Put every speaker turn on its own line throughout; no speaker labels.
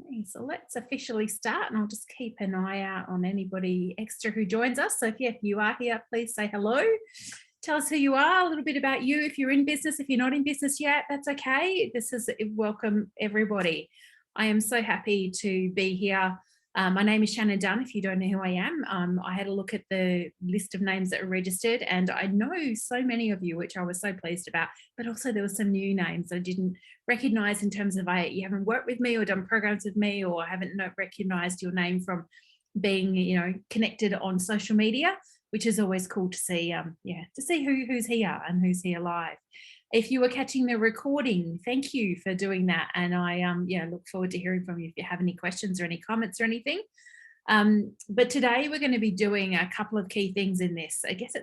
Okay, so let's officially start, and I'll just keep an eye out on anybody extra who joins us. So if you are here, please say hello. Tell us who you are, a little bit about you. If you're in business, if you're not in business yet, that's okay. This is welcome everybody. I am so happy to be here. My name is Shannon Dunn, if you don't know who I am. I had a look at the list of names that are registered, and I know so many of you, which I was so pleased about, but also there were some new names I didn't recognize in terms of you haven't worked with me or done programs with me, or haven't recognized your name from being connected on social media, which is always cool to see. To see who's here and who's here live. If you were catching the recording, thank you for doing that, and I look forward to hearing from you if you have any questions or any comments or anything. But today we're going to be doing a couple of key things in this. I guess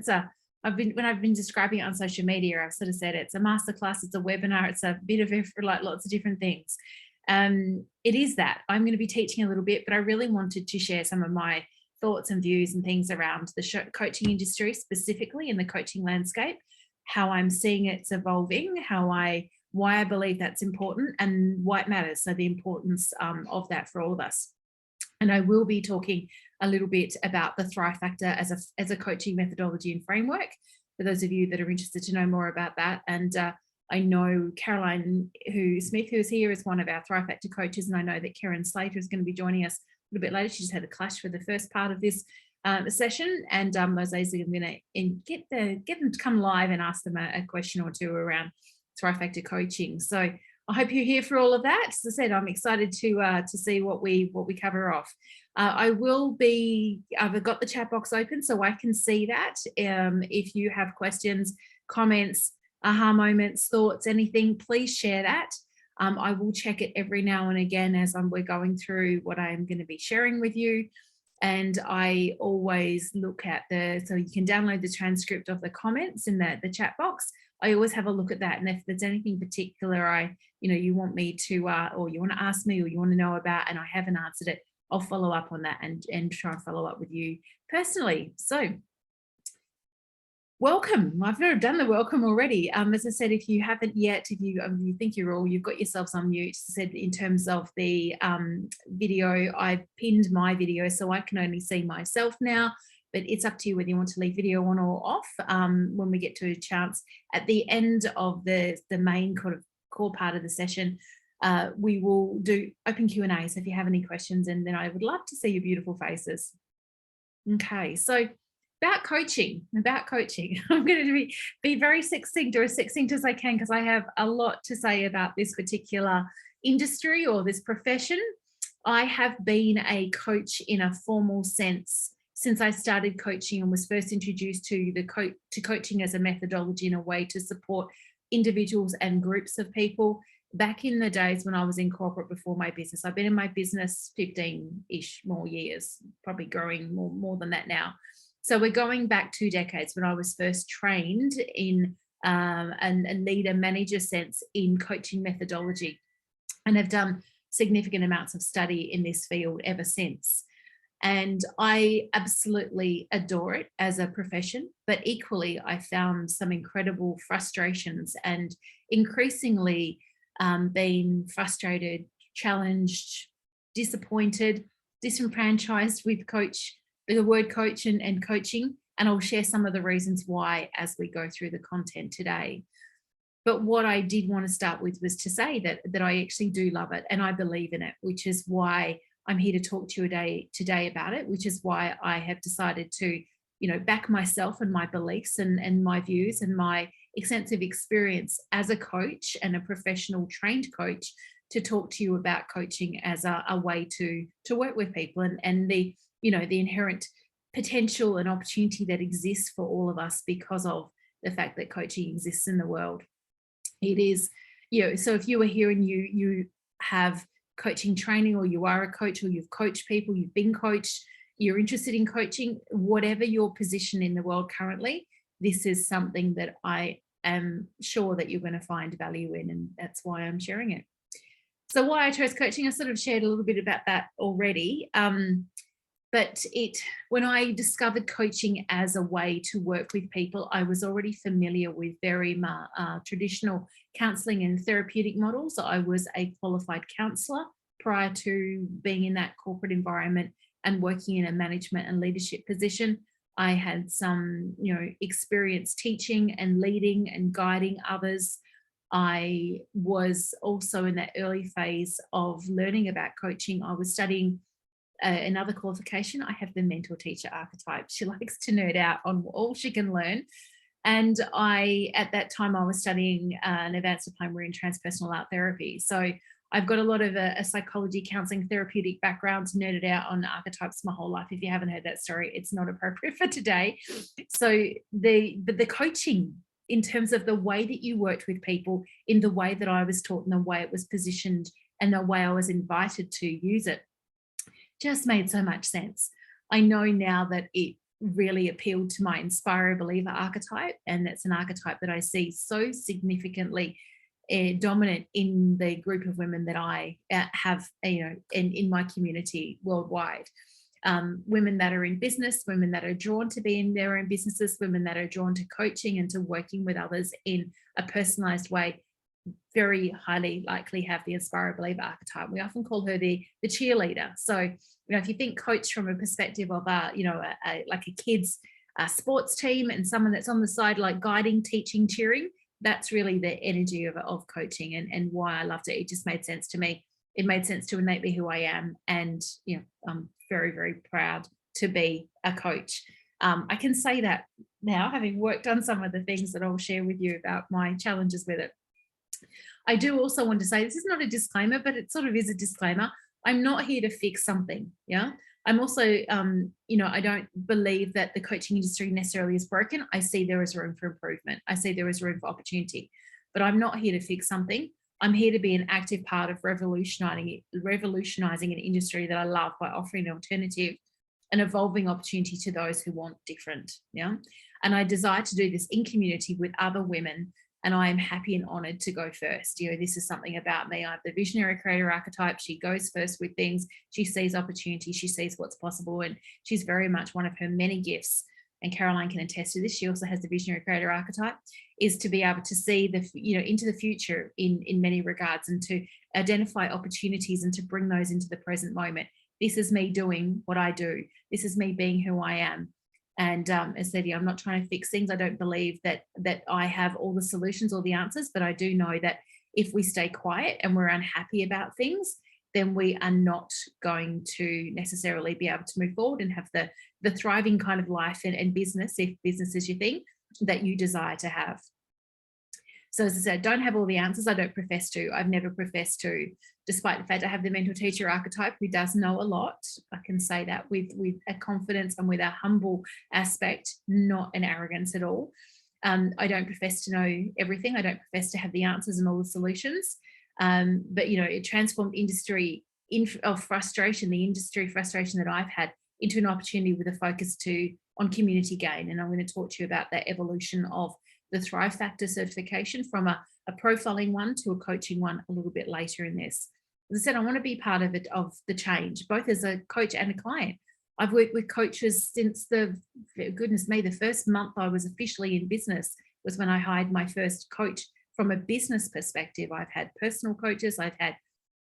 when I've been describing it on social media, I've sort of said it's a masterclass, it's a webinar, it's a bit of like lots of different things. It is that I'm going to be teaching a little bit, but I really wanted to share some of my thoughts and views and things around the coaching industry, specifically in the coaching landscape, how I'm seeing it's evolving, why I believe that's important and why it matters. So the importance of that for all of us. And I will be talking a little bit about the Thrive Factor as a coaching methodology and framework, for those of you that are interested to know more about that. And I know Caroline Smith, who is here, is one of our Thrive Factor coaches, and I know that Karen Slater is going to be joining us a little bit later. She just had a clash for the first part of this session, and those days I'm going to get them to come live and ask them a question or two around Thrive Factor coaching. So I hope you're here for all of that. As I said, I'm excited to see what we cover off. I've got the chat box open so I can see that. If you have questions, comments, aha moments, thoughts, anything, please share that. I will check it every now and again as we're going through what I'm going to be sharing with you. And I always look at so you can download the transcript of the comments in the chat box. I always have a look at that, and if there's anything particular you want me to or you want to ask me or you want to know about and I haven't answered it, I'll follow up on that and try and follow up with you personally. So welcome. I've never done the welcome already. As I said, if you haven't yet, if you think you've got yourselves on mute. As I said, in terms of the video, I pinned my video so I can only see myself now, but it's up to you whether you want to leave video on or off. When we get to a chance at the end of the main kind of core part of the session, we will do open Q&A. So if you have any questions, and then I would love to see your beautiful faces. Okay, so about coaching. I'm going to be very succinct, or as succinct as I can, because I have a lot to say about this particular industry or this profession. I have been a coach in a formal sense since I started coaching and was first introduced to coaching as a methodology in a way to support individuals and groups of people back in the days when I was in corporate before my business. I've been in my business 15-ish more years, probably growing more than that now. So we're going back 2 decades when I was first trained in a leader manager sense in coaching methodology, and have done significant amounts of study in this field ever since. And I absolutely adore it as a profession, but equally I found some incredible frustrations and increasingly being frustrated, challenged, disappointed, disenfranchised with the word coach and coaching. And I'll share some of the reasons why as we go through the content today. But what I did want to start with was to say that I actually do love it and I believe in it, which is why I'm here to talk to you today about it, which is why I have decided to, back myself and my beliefs and my views and my extensive experience as a coach and a professional trained coach to talk to you about coaching as a way to work with people and the inherent potential and opportunity that exists for all of us because of the fact that coaching exists in the world. It is, so if you are here and you have coaching training, or you are a coach, or you've coached people, you've been coached, you're interested in coaching, whatever your position in the world currently, this is something that I am sure that you're going to find value in, and that's why I'm sharing it. So why I chose coaching, I sort of shared a little bit about that already. But when I discovered coaching as a way to work with people, I was already familiar with very traditional counselling and therapeutic models. I was a qualified counsellor prior to being in that corporate environment and working in a management and leadership position. I had some, experience teaching and leading and guiding others. I was also in that early phase of learning about coaching. I was studying another qualification. I have the mentor teacher archetype. She likes to nerd out on all she can learn. And at that time, I was studying an advanced diploma in transpersonal art therapy. So I've got a lot of a psychology, counseling, therapeutic background, nerded out on archetypes my whole life. If you haven't heard that story, it's not appropriate for today. So the coaching, in terms of the way that you worked with people, in the way that I was taught and the way it was positioned and the way I was invited to use it, just made so much sense. I know now that it really appealed to my inspire a believer archetype, and that's an archetype that I see so significantly dominant in the group of women that I have, in my community worldwide. Women that are in business, women that are drawn to be in their own businesses, women that are drawn to coaching and to working with others in a personalized way, very highly likely have the inspire a believer archetype. We often call her the cheerleader. So, if you think coach from a perspective of like a kid's sports team and someone that's on the side, like guiding, teaching, cheering, that's really the energy of coaching, and why I loved it. It just made sense to me. It made sense to innate be who I am. And, I'm very, very proud to be a coach. I can say that now, having worked on some of the things that I'll share with you about my challenges with it. I do also want to say, this is not a disclaimer, but it sort of is a disclaimer. I'm not here to fix something. Yeah. I'm also, I don't believe that the coaching industry necessarily is broken. I see there is room for improvement. I see there is room for opportunity, but I'm not here to fix something. I'm here to be an active part of revolutionizing an industry that I love by offering an alternative and evolving opportunity to those who want different. Yeah. And I desire to do this in community with other women. And I am happy and honored to go first. This is something about me. I have the visionary creator archetype. She goes first with things. She sees opportunity. She sees what's possible. And she's very much one of her many gifts. And Caroline can attest to this. She also has the visionary creator archetype, is to be able to see into the future in many regards, and to identify opportunities and to bring those into the present moment. This is me doing what I do. This is me being who I am. And as I said, I'm not trying to fix things. I don't believe that I have all the solutions or the answers, but I do know that if we stay quiet and we're unhappy about things, then we are not going to necessarily be able to move forward and have the thriving kind of life and business, if business is your thing, that you desire to have. So as I said, don't have all the answers. I don't profess to. I've never professed to, despite the fact I have the mentor teacher archetype who does know a lot. I can say that with a confidence and with a humble aspect, not an arrogance at all. I don't profess to know everything. I don't profess to have the answers and all the solutions. But, it transformed industry of frustration, the industry frustration that I've had, into an opportunity with a focus on community gain. And I'm going to talk to you about that evolution of the Thrive Factor certification from a profiling one to a coaching one a little bit later in this. As I said, I want to be part of it, of the change, both as a coach and a client. I've worked with coaches since the first month I was officially in business was when I hired my first coach from a business perspective. I've had personal coaches. I've had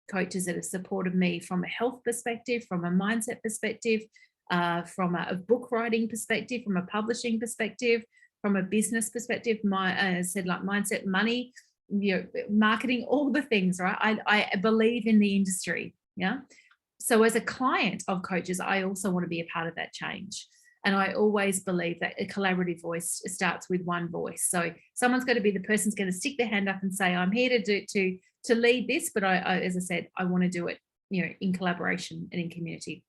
coaches that have supported me from a health perspective, from a mindset perspective, from a book writing perspective, from a publishing perspective, from a business perspective, mindset, money, marketing, all the things, right? I believe in the industry. Yeah. So as a client of coaches, I also want to be a part of that change. And I always believe that a collaborative voice starts with one voice. So someone's going to be the person's going to stick their hand up and say, I'm here to lead this, but I, as I said, I want to do it, in collaboration and in community.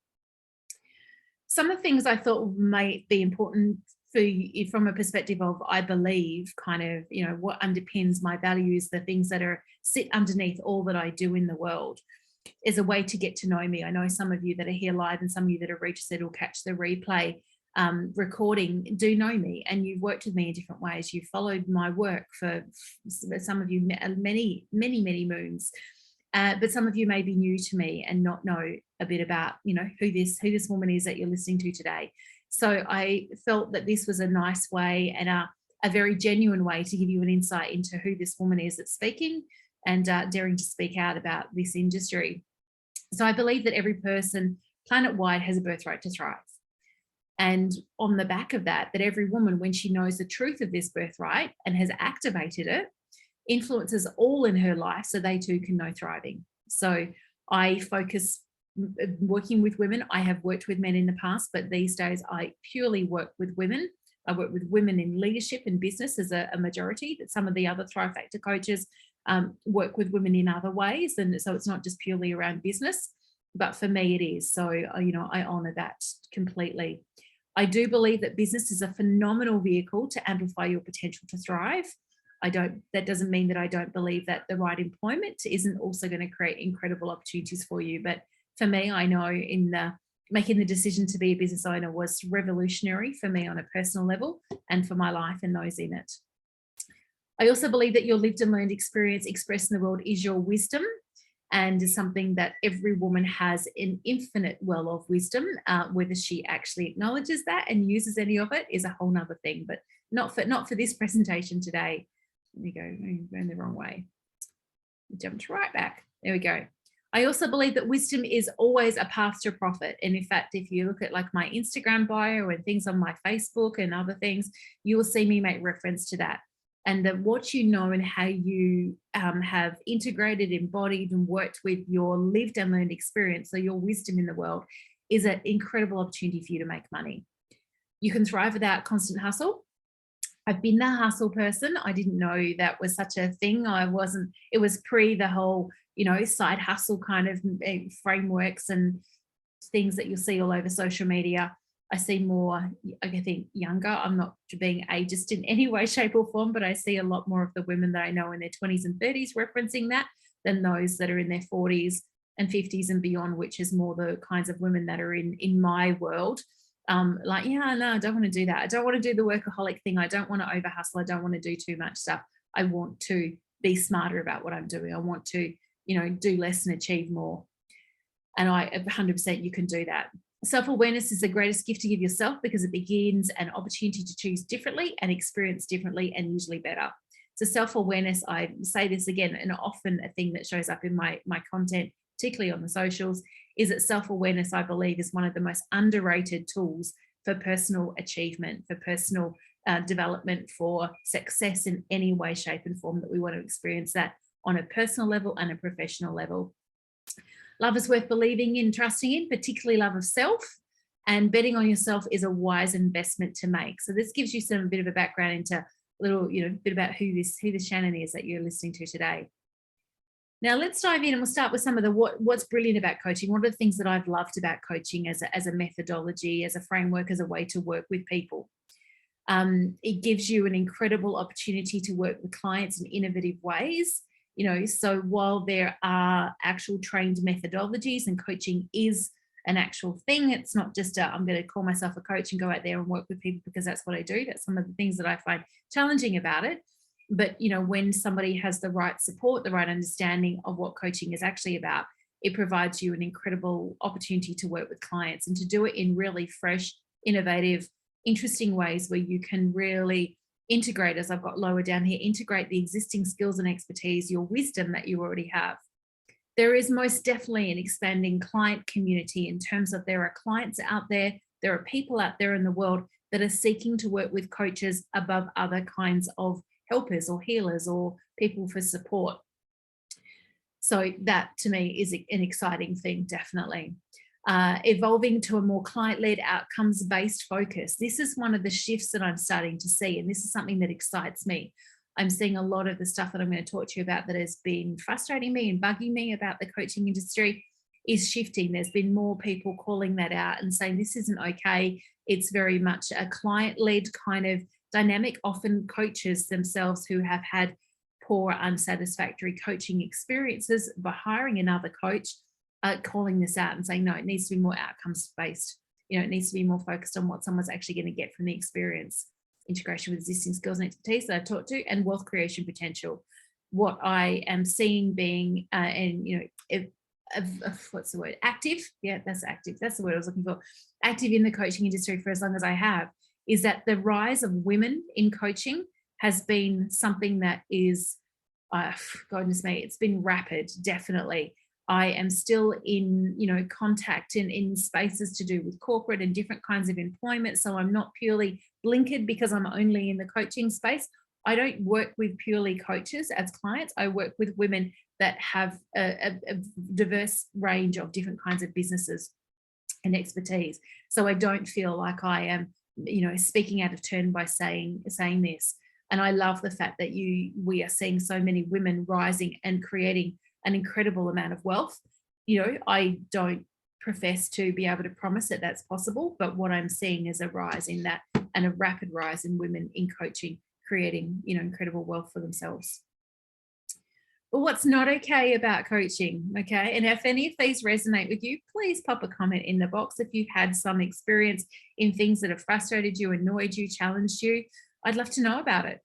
Some of the things I thought might be important for you from a perspective of, I believe, kind of, what underpins my values, the things that sit underneath all that I do in the world, is a way to get to know me. I know some of you that are here live and some of you that are registered will catch the replay recording do know me, and you've worked with me in different ways. You've followed my work for some of you many moons. But some of you may be new to me and not know a bit about, who this woman is that you're listening to today. So I felt that this was a nice way and a very genuine way to give you an insight into who this woman is that's speaking and daring to speak out about this industry. So I believe that every person planet-wide has a birthright to thrive. And on the back of that, that every woman, when she knows the truth of this birthright and has activated it, influences all in her life so they too can know thriving. So I focus working with women. I have worked with men in the past, but these days I purely work with women. I work with women in leadership and business as a majority, that some of the other Thrive Factor coaches work with women in other ways. And so it's not just purely around business, but for me it is. So, I honor that completely. I do believe that business is a phenomenal vehicle to amplify your potential to thrive. That doesn't mean that I don't believe that the right employment isn't also going to create incredible opportunities for you. But for me, I know making the decision to be a business owner was revolutionary for me on a personal level and for my life and those in it. I also believe that your lived and learned experience expressed in the world is your wisdom, and is something that every woman has an infinite well of wisdom. Whether she actually acknowledges that and uses any of it is a whole nother thing, but not for this presentation today. Let me go, I'm going the wrong way. Jumped right back. There we go. I also believe that wisdom is always a path to profit. And in fact, if you look at like my Instagram bio and things on my Facebook and other things, you will see me make reference to that. And that what you know and how you have integrated, embodied, and worked with your lived and learned experience, so your wisdom in the world, is an incredible opportunity for you to make money. You can thrive without constant hustle. I've been the hustle person. I didn't know that was such a thing. It was pre the whole, side hustle kind of frameworks and things that you'll see all over social media. I see more, I think, younger. I'm not being ageist in any way, shape, or form, but I see a lot more of the women that I know in their 20s and 30s referencing that than those that are in their 40s and 50s and beyond, which is more the kinds of women that are in my world. I don't want to do that. I don't want to do the workaholic thing. I don't want to over hustle. I don't want to do too much stuff. I want to be smarter about what I'm doing. I want to, do less and achieve more. And 100% you can do that. Self-awareness is the greatest gift to give yourself, because it begins an opportunity to choose differently and experience differently and usually better. So self-awareness, I say this again, and often a thing that shows up in my content, particularly on the socials, is that self-awareness, I believe, is one of the most underrated tools for personal achievement, for personal development, for success in any way, shape, and form that we want to experience that on a personal level and a professional level. Love is worth believing in, trusting in, particularly love of self, and betting on yourself is a wise investment to make. So this gives you a bit of a background into a little, bit about who this Shannon is that you're listening to today. Now let's dive in, and we'll start with some of what's brilliant about coaching. What are the things that I've loved about coaching as a methodology, as a framework, as a way to work with people? It gives you an incredible opportunity to work with clients in innovative ways. So while there are actual trained methodologies and coaching is an actual thing, it's not just I'm going to call myself a coach and go out there and work with people because that's what I do. That's some of the things that I find challenging about it. But, when somebody has the right support, the right understanding of what coaching is actually about, it provides you an incredible opportunity to work with clients and to do it in really fresh, innovative, interesting ways where you can really integrate, as I've got lower down here, integrate the existing skills and expertise, your wisdom that you already have. There is most definitely an expanding client community in terms of there are clients out there are people out there in the world that are seeking to work with coaches above other kinds of helpers or healers or people for support. So that to me is an exciting thing, definitely. Evolving to a more client-led, outcomes-based focus. This is one of the shifts that I'm starting to see, and this is something that excites me. I'm seeing a lot of the stuff that I'm going to talk to you about that has been frustrating me and bugging me about the coaching industry is shifting. There's been more people calling that out and saying this isn't okay. It's very much a client-led kind of dynamic. Often coaches themselves who have had poor, unsatisfactory coaching experiences by hiring another coach calling this out and saying, no, it needs to be more outcomes based. It needs to be more focused on what someone's actually going to get from the experience. Integration with existing skills and expertise that I talked to, and wealth creation potential. What I am seeing being, what's the word? Active. Yeah, that's active. That's the word I was looking for. Active in the coaching industry for as long as I have, is that the rise of women in coaching has been something that is, goodness me, it's been rapid, definitely. I am still in, contact in spaces to do with corporate and different kinds of employment. So I'm not purely blinkered because I'm only in the coaching space. I don't work with purely coaches as clients. I work with women that have a diverse range of different kinds of businesses and expertise. So I don't feel like I am, speaking out of turn by saying this. And I love the fact that we are seeing so many women rising and creating an incredible amount of wealth. I don't profess to be able to promise that that's possible, but what I'm seeing is a rise in that, and a rapid rise in women in coaching, creating, incredible wealth for themselves. But what's not okay about coaching, okay? And if any of these resonate with you, please pop a comment in the box. If you've had some experience in things that have frustrated you, annoyed you, challenged you, I'd love to know about it.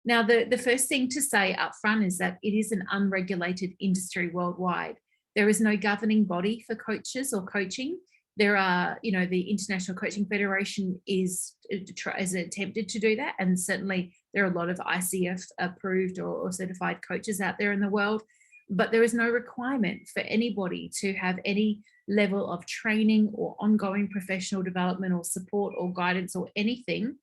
Now, the first thing to say up front is that it is an unregulated industry worldwide. There is no governing body for coaches or coaching. There are, the International Coaching Federation is attempted to do that. And certainly there are a lot of ICF approved or certified coaches out there in the world, but there is no requirement for anybody to have any level of training or ongoing professional development or support or guidance or anything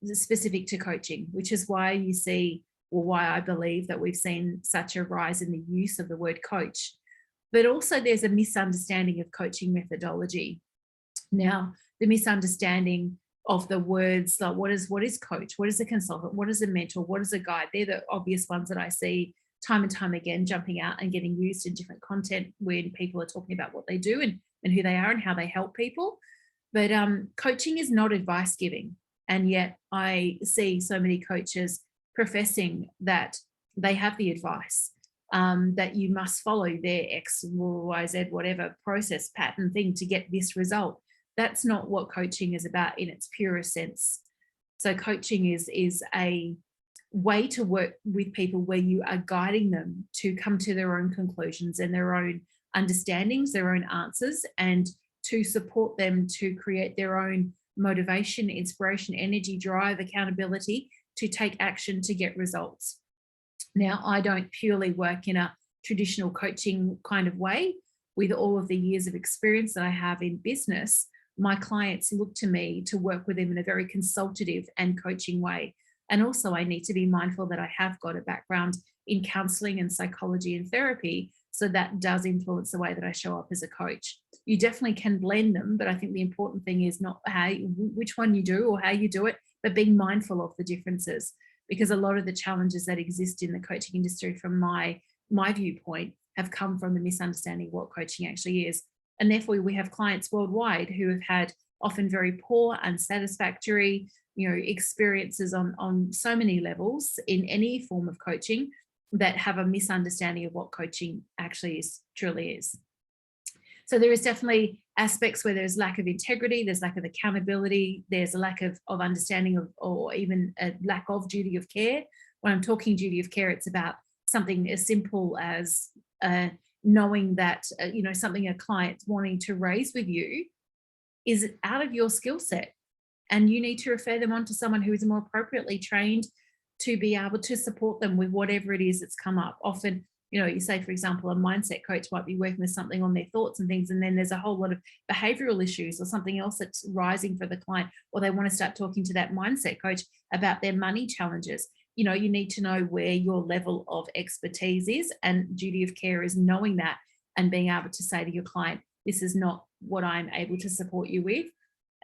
specific to coaching, which is why you see, or why I believe that we've seen such a rise in the use of the word coach. But also there's a misunderstanding of coaching methodology. Now, the misunderstanding of the words, like what is coach, what is a consultant, what is a mentor, what is a guide? They're the obvious ones that I see time and time again jumping out and getting used in different content when people are talking about what they do and who they are and how they help people. But coaching is not advice giving. And yet I see so many coaches professing that they have the advice, that you must follow their X, Y, Z, whatever process pattern thing to get this result. That's not what coaching is about in its purest sense. So coaching is a way to work with people where you are guiding them to come to their own conclusions and their own understandings, their own answers, and to support them to create their own motivation, inspiration, energy, drive, accountability to take action to get results. Now, I don't purely work in a traditional coaching kind of way. With all of the years of experience that I have in business, my clients look to me to work with them in a very consultative and coaching way. And also I need to be mindful that I have got a background in counseling and psychology and therapy. So that does influence the way that I show up as a coach. You definitely can blend them, but I think the important thing is not which one you do or how you do it, but being mindful of the differences. Because a lot of the challenges that exist in the coaching industry from my viewpoint have come from the misunderstanding of what coaching actually is. And therefore we have clients worldwide who have had often very poor, unsatisfactory, experiences on so many levels in any form of coaching, that have a misunderstanding of what coaching actually truly is. So there is definitely aspects where there's lack of integrity, there's lack of accountability, there's a lack of understanding of, or even a lack of duty of care. When I'm talking duty of care, it's about something as simple as knowing that, something a client's wanting to raise with you is out of your skill set. And you need to refer them on to someone who is more appropriately trained to be able to support them with whatever it is that's come up. Often, you say, for example, a mindset coach might be working with something on their thoughts and things, and then there's a whole lot of behavioral issues or something else that's rising for the client, or they want to start talking to that mindset coach about their money challenges. You need to know where your level of expertise is, and duty of care is knowing that and being able to say to your client, this is not what I'm able to support you with.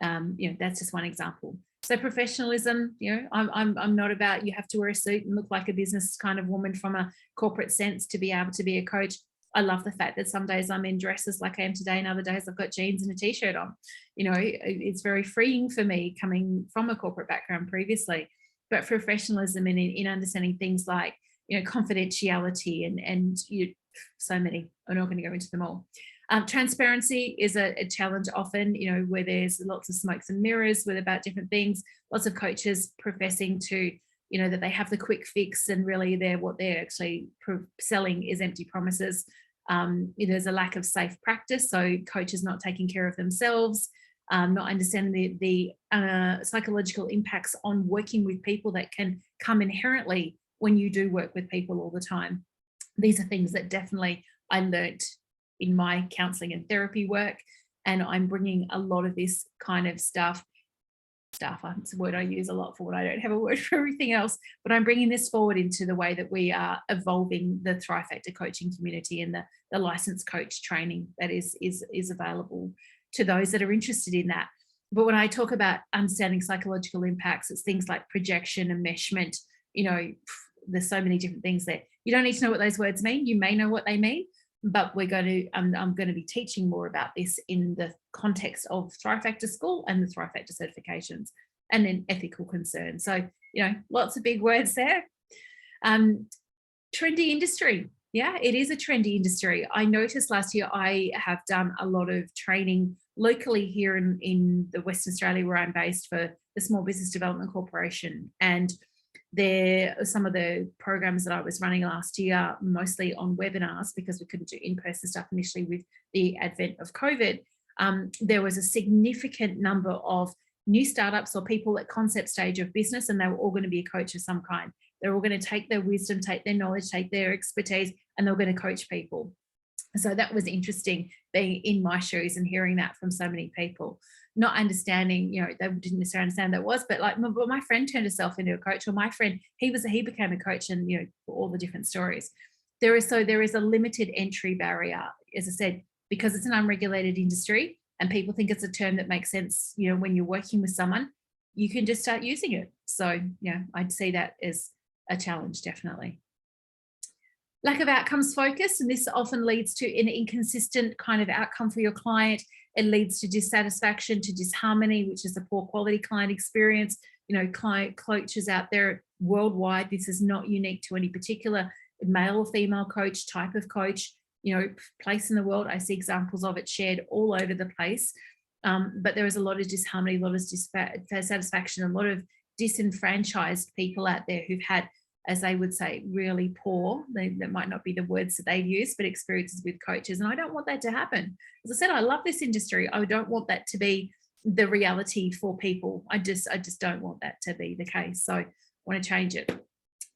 That's just one example. So professionalism, I'm not about you have to wear a suit and look like a business kind of woman from a corporate sense to be able to be a coach. I love the fact that some days I'm in dresses like I am today, and other days I've got jeans and a t-shirt on. It's very freeing for me coming from a corporate background previously. But professionalism in understanding things like, confidentiality and so many, I'm not going to go into them all. Transparency is a challenge often, where there's lots of smokes and mirrors with about different things. Lots of coaches professing to, that they have the quick fix, and really what they're actually selling is empty promises. There's a lack of safe practice. So coaches not taking care of themselves, not understanding the psychological impacts on working with people that can come inherently when you do work with people all the time. These are things that definitely I learnt in my counseling and therapy work. And I'm bringing a lot of this kind of stuff, it's a word I use a lot for when I don't have a word for everything else, but I'm bringing this forward into the way that we are evolving the Thrive Factor coaching community and the licensed coach training that is available to those that are interested in that. But when I talk about understanding psychological impacts, it's things like projection, enmeshment, there's so many different things there. You don't need to know what those words mean. You may know what they mean, but I'm going to be teaching more about this in the context of Thrive Factor School and the Thrive Factor certifications, and then ethical concerns. So, lots of big words there. Trendy industry. Yeah, it is a trendy industry. I noticed last year I have done a lot of training locally here in the Western Australia where I'm based for the Small Business Development Corporation. And there are some of the programs that I was running last year, mostly on webinars because we couldn't do in-person stuff initially with the advent of COVID. There was a significant number of new startups or people at concept stage of business, and they were all going to be a coach of some kind. They're all going to take their wisdom, take their knowledge, take their expertise, and they're going to coach people. So that was interesting, being in my shoes and hearing that from so many people, not understanding, they didn't necessarily understand that was, but like my friend turned herself into a coach, or my friend, he became a coach, and, for all the different stories. There is a limited entry barrier, as I said, because it's an unregulated industry and people think it's a term that makes sense, when you're working with someone, you can just start using it. So, I'd see that as a challenge, definitely. Lack of outcomes focus, and this often leads to an inconsistent kind of outcome for your client. It leads to dissatisfaction, to disharmony, which is a poor quality client experience. Client coaches out there worldwide, this is not unique to any particular male or female coach, type of coach, place in the world. I see examples of it shared all over the place. But there is a lot of disharmony, a lot of dissatisfaction, a lot of disenfranchised people out there who've had, as they would say, really poor, that might not be the words that they've used, but experiences with coaches. And I don't want that to happen. As I said, I love this industry. I don't want that to be the reality for people. I just don't want that to be the case. So I want to change it.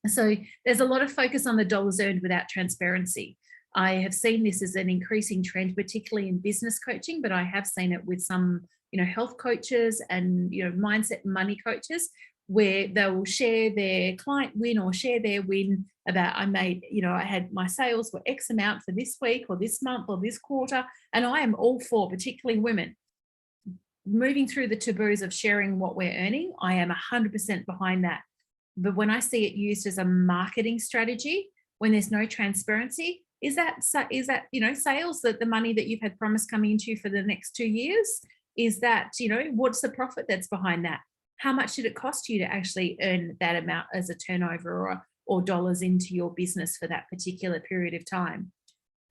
So there's a lot of focus on the dollars earned without transparency. I have seen this as an increasing trend, particularly in business coaching, but I have seen it with some, health coaches and, mindset and money coaches, where they will share their client win or share their win about, I had my sales were X amount for this week or this month or this quarter. And I am all for, particularly women, moving through the taboos of sharing what we're earning. I am 100% behind that. But when I see it used as a marketing strategy, when there's no transparency, is that sales, that the money that you've had promised coming into you for the next 2 years? Is that, what's the profit that's behind that? How much did it cost you to actually earn that amount as a turnover or dollars into your business for that particular period of time?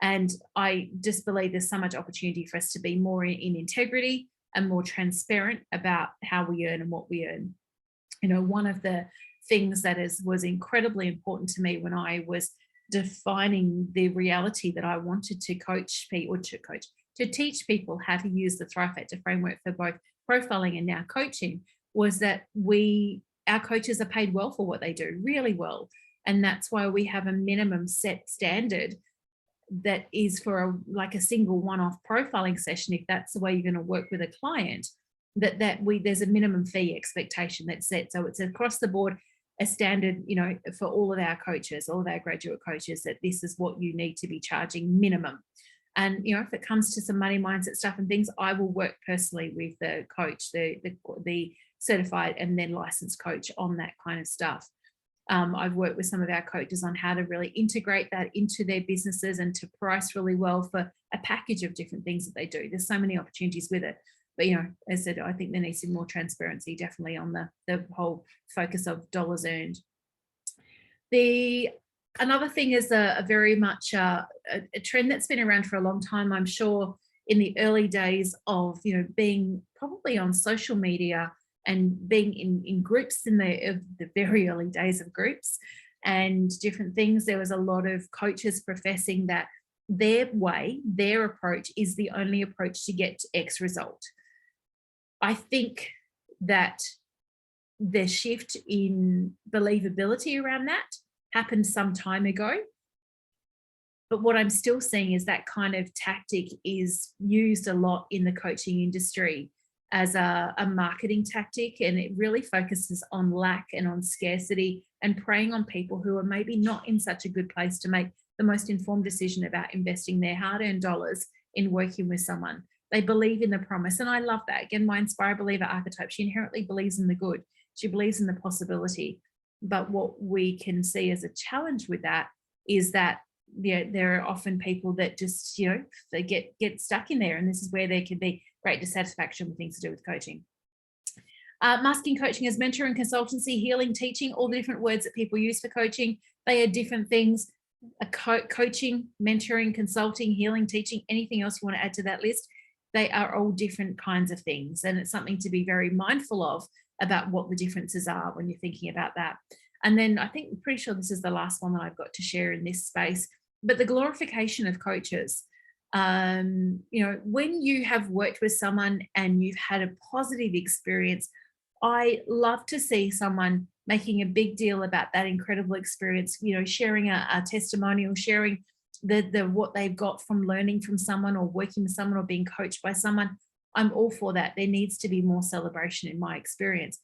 And I just believe there's so much opportunity for us to be more in integrity and more transparent about how we earn and what we earn. One of the things that was incredibly important to me when I was defining the reality that I wanted to coach people, to teach people how to use the Thrive Factor framework for both profiling and now coaching, was that our coaches are paid well for what they do, really well. And that's why we have a minimum set standard that is for a single one-off profiling session. If that's the way you're going to work with a client, there's a minimum fee expectation that's set. So it's across the board, a standard, for all of our coaches, all of our graduate coaches, that this is what you need to be charging minimum. And, if it comes to some money mindset stuff and things, I will work personally with the coach, the certified and then licensed coach on that kind of stuff. I've worked with some of our coaches on how to really integrate that into their businesses and to price really well for a package of different things that they do. There's so many opportunities with it. But, as I said, I think there needs to be more transparency, definitely, on the whole focus of dollars earned. Another thing is a very much a trend that's been around for a long time. I'm sure in the early days of, being probably on social media and being in groups in the very early days of groups and different things, there was a lot of coaches professing that their way, their approach is the only approach to get to X result. I think that the shift in believability around that happened some time ago. But what I'm still seeing is that kind of tactic is used a lot in the coaching industry as a marketing tactic, and it really focuses on lack and on scarcity and preying on people who are maybe not in such a good place to make the most informed decision about investing their hard-earned dollars in working with someone. They believe in the promise, and I love that. Again, my inspire believer archetype, she inherently believes in the good. She believes in the possibility. But what we can see as a challenge with that is that there are often people that just, they get stuck in there, and this is where there can be great dissatisfaction with things to do with coaching. Masking coaching as mentoring, consultancy, healing, teaching, all the different words that people use for coaching, they are different things. Coaching, mentoring, consulting, healing, teaching, anything else you want to add to that list, they are all different kinds of things. And it's something to be very mindful of about what the differences are when you're thinking about that. And then I'm pretty sure this is the last one that I've got to share in this space, but the glorification of coaches. When you have worked with someone and you've had a positive experience, I love to see someone making a big deal about that incredible experience, sharing a testimonial, sharing the what they've got from learning from someone or working with someone or being coached by someone. I'm all for that. There needs to be more celebration in my experience.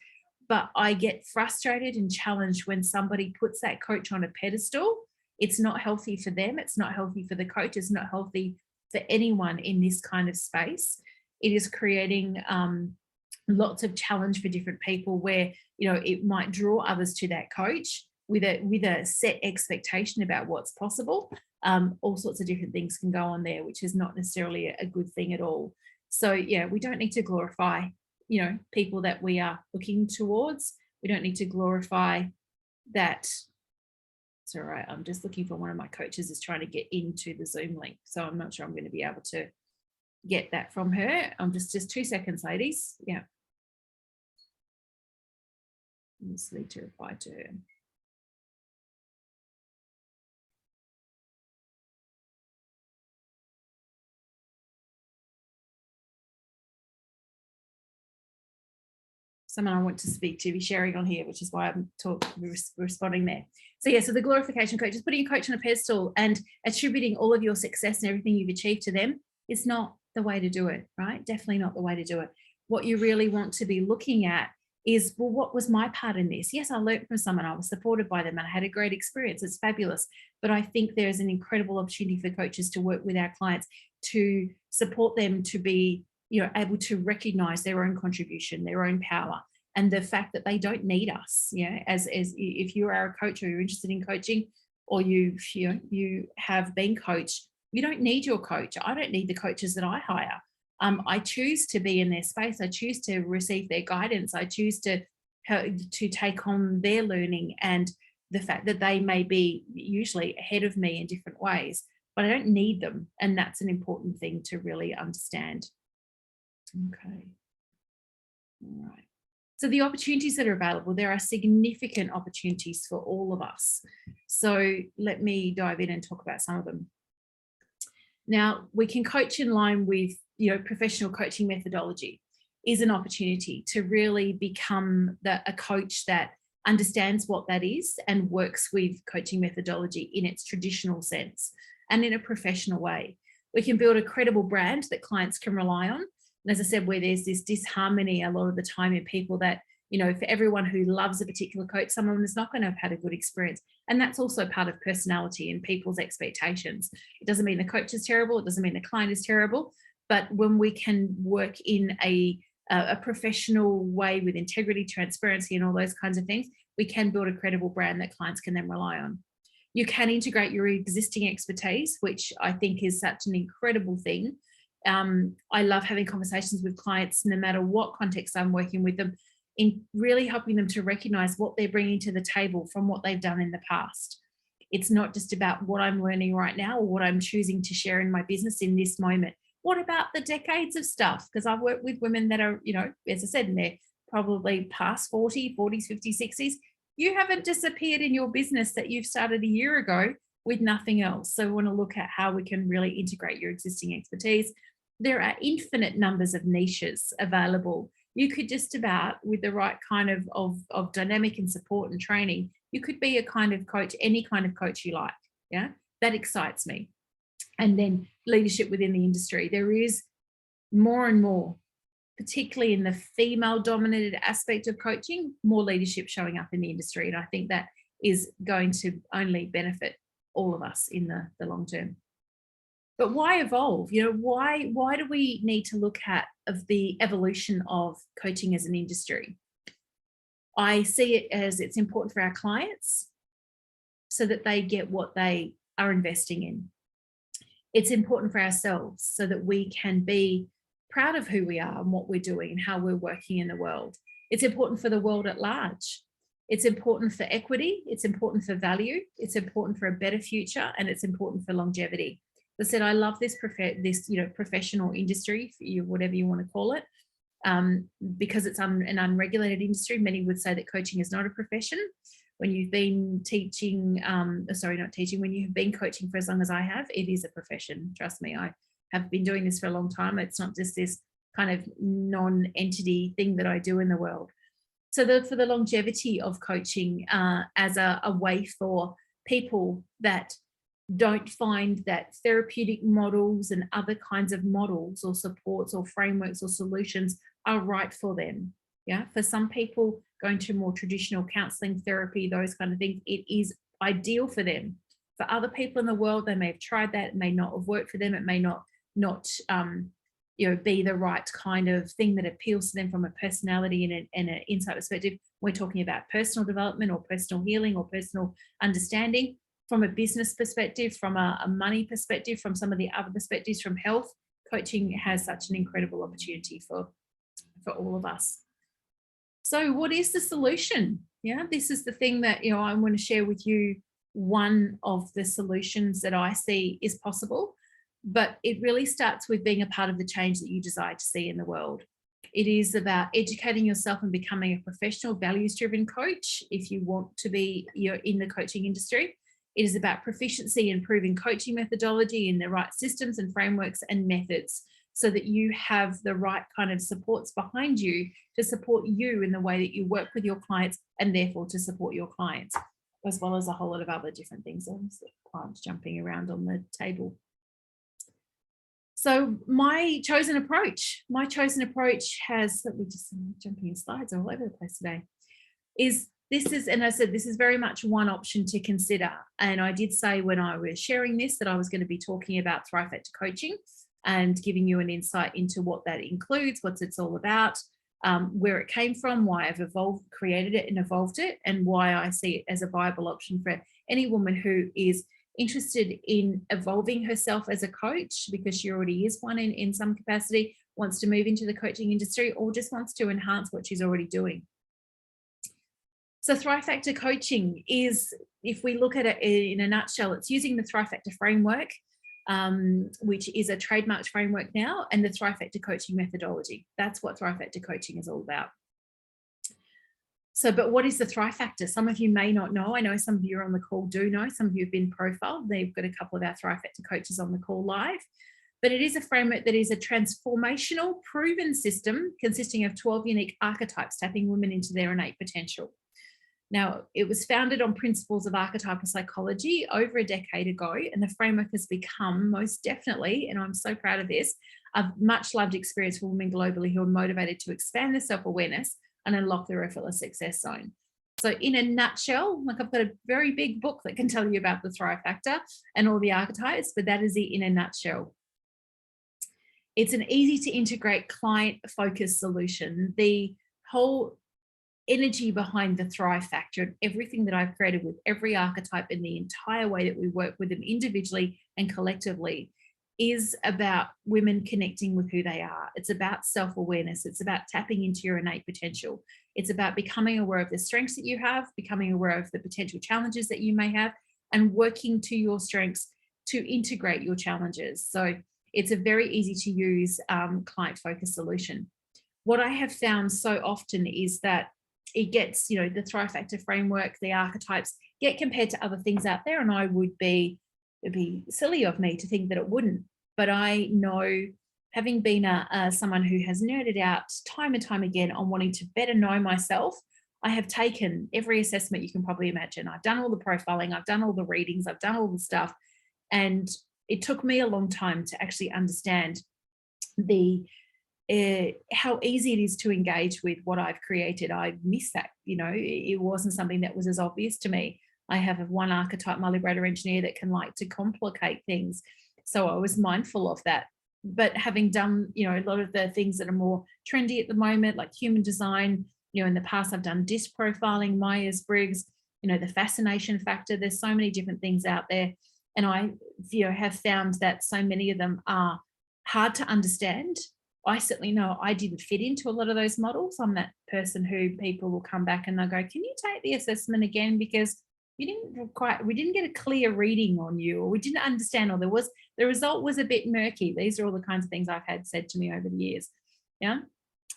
But I get frustrated and challenged when somebody puts that coach on a pedestal. It's not healthy for them. It's not healthy for the coach. It's not healthy for anyone in this kind of space. It is creating lots of challenge for different people where, it might draw others to that coach with a set expectation about what's possible. All sorts of different things can go on there, which is not necessarily a good thing at all. So yeah, we don't need to glorify, people that we are looking towards. We don't need to glorify that. It's all right. I'm just looking for one of my coaches is trying to get into the Zoom link. So I'm not sure I'm going to be able to get that from her. I'm just 2 seconds, ladies. Yeah. I just need to reply to her. Someone I want to speak to be sharing on here, which is why I'm responding there. So yeah, so the glorification coach is putting a coach on a pedestal and attributing all of your success and everything you've achieved to them is not the way to do it, right? Definitely not the way to do it. What you really want to be looking at is, well, what was my part in this? Yes, I learned from someone, I was supported by them and I had a great experience. It's fabulous. But I think there's an incredible opportunity for coaches to work with our clients to support them to be able to recognize their own contribution, their own power, and the fact that they don't need us. As if you are a coach or you're interested in coaching, or you have been coached, you don't need your coach. I don't need the coaches that I hire. I choose to be in their space. I choose to receive their guidance. I choose to take on their learning and the fact that they may be usually ahead of me in different ways, but I don't need them. And that's an important thing to really understand. Okay. All right. So the opportunities that are available, there are significant opportunities for all of us. So let me dive in and talk about some of them. Now, we can coach in line with, professional coaching methodology is an opportunity to really become a coach that understands what that is and works with coaching methodology in its traditional sense and in a professional way. We can build a credible brand that clients can rely on. And as I said, where there's this disharmony a lot of the time in people that, for everyone who loves a particular coach, someone is not going to have had a good experience. And that's also part of personality and people's expectations. It doesn't mean the coach is terrible. It doesn't mean the client is terrible. But when we can work in a professional way with integrity, transparency, and all those kinds of things, we can build a credible brand that clients can then rely on. You can integrate your existing expertise, which I think is such an incredible thing. I love having conversations with clients, no matter what context I'm working with them, in really helping them to recognize what they're bringing to the table from what they've done in the past. It's not just about what I'm learning right now or what I'm choosing to share in my business in this moment. What about the decades of stuff? Because I've worked with women that are, as I said, in their probably past 40s, 50s, 60s. You haven't disappeared in your business that you've started a year ago with nothing else. So we want to look at how we can really integrate your existing expertise. There are infinite numbers of niches available. You could just about, with the right kind of dynamic and support and training, you could be a kind of coach, any kind of coach you like. Yeah. That excites me. And then leadership within the industry. There is more and more, particularly in the female dominated aspect of coaching, more leadership showing up in the industry. And I think that is going to only benefit all of us in the long term. But why evolve? Why do we need to look at the evolution of coaching as an industry? I see it as it's important for our clients so that they get what they are investing in. It's important for ourselves so that we can be proud of who we are and what we're doing and how we're working in the world. It's important for the world at large. It's important for equity. It's important for value. It's important for a better future, and it's important for longevity. As I said, I love this professional industry, whatever you want to call it, because it's an unregulated industry. Many would say that coaching is not a profession. When you've been teaching, when you've been coaching for as long as I have, it is a profession. Trust me, I have been doing this for a long time. It's not just this kind of non-entity thing that I do in the world. So for the longevity of coaching as a way for people that don't find that therapeutic models and other kinds of models or supports or frameworks or solutions are right for them. Yeah, for some people going to more traditional counseling, therapy, those kind of things, it is ideal for them. For other people in the world, they may have tried that, it may not have worked for them, it may not be the right kind of thing that appeals to them from a personality and an insight perspective. We're talking about personal development or personal healing or personal understanding. From a business perspective, from a money perspective, from some of the other perspectives, from health, coaching has such an incredible opportunity for all of us. So what is the solution? Yeah, this is the thing that, I want to share with you. One of the solutions that I see is possible, but it really starts with being a part of the change that you desire to see in the world. It is about educating yourself and becoming a professional, values-driven coach if you want to be in the coaching industry. It is about proficiency in proven coaching methodology in the right systems and frameworks and methods so that you have the right kind of supports behind you to support you in the way that you work with your clients and therefore to support your clients, as well as a whole lot of other different things. There's plants jumping around on the table. So my chosen approach has, that we just jumping in slides all over the place today, and I said, this is very much one option to consider. And I did say when I was sharing this that I was going to be talking about Thrive Factor coaching and giving you an insight into what that includes, what it's all about, where it came from, why I've created it and evolved it, and why I see it as a viable option for any woman who is interested in evolving herself as a coach, because she already is one in some capacity, wants to move into the coaching industry, or just wants to enhance what she's already doing. So Thrive Factor coaching is, if we look at it in a nutshell, it's using the Thrive Factor framework, which is a trademarked framework now, and the Thrive Factor coaching methodology. That's what Thrive Factor coaching is all about. So, but what is the Thrive Factor? Some of you may not know. I know some of you on the call do know. Some of you have been profiled. They've got a couple of our Thrive Factor coaches on the call live. But it is a framework that is a transformational, proven system consisting of 12 unique archetypes, tapping women into their innate potential. Now, it was founded on principles of archetypal psychology over a decade ago, and the framework has become most definitely, and I'm so proud of this, a much loved experience for women globally who are motivated to expand their self-awareness and unlock their effortless success zone. So in a nutshell, like I've got a very big book that can tell you about the Thrive Factor and all the archetypes, but that is it in a nutshell. It's an easy to integrate client-focused solution. The whole energy behind the Thrive Factor and everything that I've created with every archetype in the entire way that we work with them individually and collectively is about women connecting with who they are. It's about self-awareness. It's about tapping into your innate potential. It's about becoming aware of the strengths that you have, becoming aware of the potential challenges that you may have, and working to your strengths to integrate your challenges. So it's a very easy to use client-focused solution. What I have found so often is that it gets, the Thrive Factor framework, the archetypes get compared to other things out there, and it'd be silly of me to think that it wouldn't. But I know, having been someone who has nerded out time and time again on wanting to better know myself, I have taken every assessment you can probably imagine. I've done all the profiling, I've done all the readings, I've done all the stuff, And it took me a long time to actually understand the how easy it is to engage with what I've created. I miss that, it wasn't something that was as obvious to me. I have one archetype, my liberator engineer, that can like to complicate things. So I was mindful of that. But having done, a lot of the things that are more trendy at the moment, like human design, in the past I've done disc profiling, Myers-Briggs, the fascination factor. There's so many different things out there. And I, have found that so many of them are hard to understand. I certainly know I didn't fit into a lot of those models. I'm that person who people will come back and they'll go, can you take the assessment again? Because we didn't get a clear reading on you, or we didn't understand, or the result was a bit murky. These are all the kinds of things I've had said to me over the years. Yeah.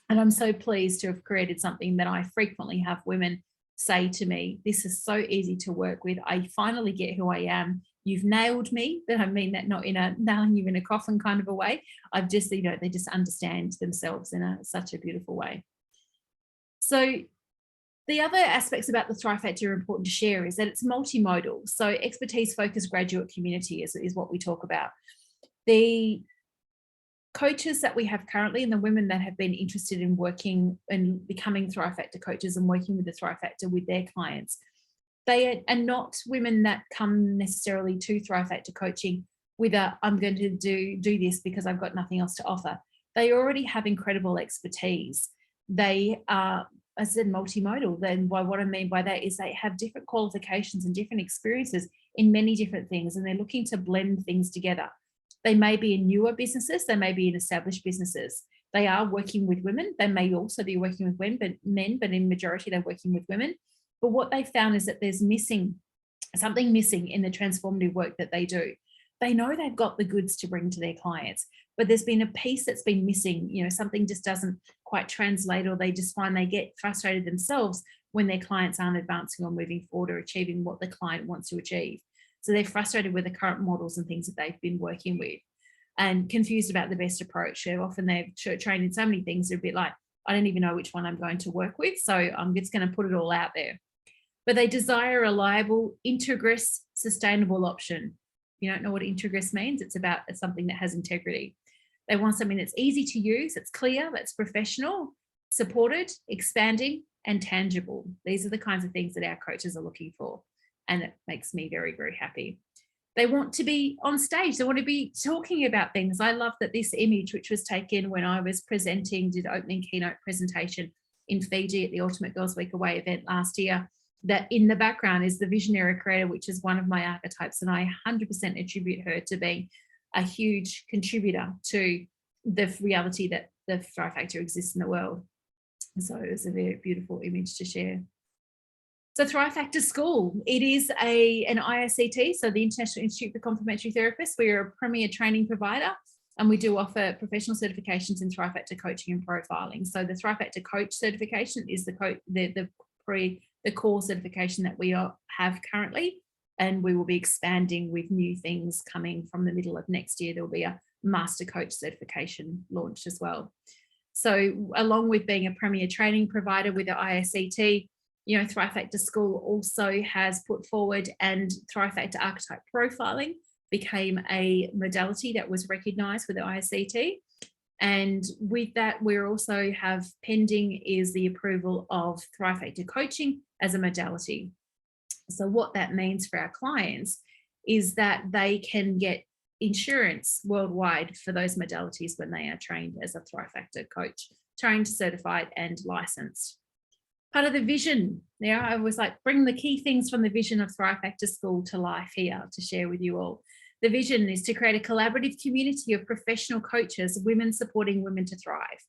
And I'm so pleased to have created something that I frequently have women say to me, this is so easy to work with. I finally get who I am. You've nailed me. But I mean that not in a nailing you in a coffin kind of a way. I've just, they just understand themselves in such a beautiful way. So the other aspects about the Thrive Factor are important to share is that it's multimodal. So expertise-focused graduate community is what we talk about. The coaches that we have currently and the women that have been interested in working and becoming Thrive Factor coaches and working with the Thrive Factor with their clients, they are not women that come necessarily to Thrive Factor coaching with I'm going to do this because I've got nothing else to offer. They already have incredible expertise. They are, as I said, multimodal. Then by what I mean by that is they have different qualifications and different experiences in many different things, and they're looking to blend things together. They may be in newer businesses, they may be in established businesses. They are working with women. They may also be working with men, but in majority they're working with women. But what they found is that there's something missing in the transformative work that they do. They know they've got the goods to bring to their clients, but there's been a piece that's been missing. Something just doesn't quite translate, or they just find they get frustrated themselves when their clients aren't advancing or moving forward or achieving what the client wants to achieve. So they're frustrated with the current models and things that they've been working with and confused about the best approach. Often they've trained in so many things, they're a bit like, I don't even know which one I'm going to work with, so I'm just going to put it all out there. But they desire a reliable, integrous, sustainable option. If you don't know what integrous means, it's about something that has integrity. They want something that's easy to use, that's clear, that's professional, supported, expanding, and tangible. These are the kinds of things that our coaches are looking for. And it makes me very, very happy. They want to be on stage. They want to be talking about things. I love that this image, which was taken when I was did opening keynote presentation in Fiji at the Ultimate Girls Week Away event last year, that in the background is the visionary creator, which is one of my archetypes. And I 100% attribute her to being a huge contributor to the reality that the Thrive Factor exists in the world. So it was a very beautiful image to share. So Thrive Factor School, it is an ISCT, so the International Institute for Complementary Therapists. We are a premier training provider, and we do offer professional certifications in Thrive Factor coaching and profiling. So the Thrive Factor coach certification is the core certification that we have currently, and we will be expanding with new things coming from the middle of next year. There will be a master coach certification launched as well. So along with being a premier training provider with the ISCT, Thrive Factor School also has put forward, and Thrive Factor archetype profiling became a modality that was recognised with the ISCT. And with that, we also have pending is the approval of Thrive Factor coaching as a modality. So what that means for our clients is that they can get insurance worldwide for those modalities when they are trained as a Thrive Factor coach, trained, certified, and licensed. Part of the vision, I was like, bring the key things from the vision of Thrive Factor School to life here to share with you all. The vision is to create a collaborative community of professional coaches, women supporting women to thrive.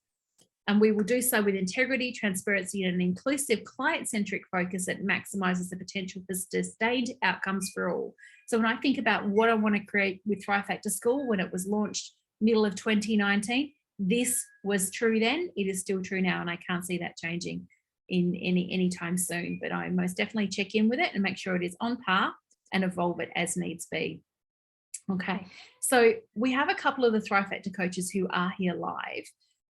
And we will do so with integrity, transparency, and an inclusive client-centric focus that maximizes the potential for sustained outcomes for all. So when I think about what I want to create with Thrive Factor School, when it was launched middle of 2019, this was true then, it is still true now, and I can't see that changing in any time soon, but I most definitely check in with it and make sure it is on par and evolve it as needs be. Okay, so we have a couple of the Thrive Factor coaches who are here live,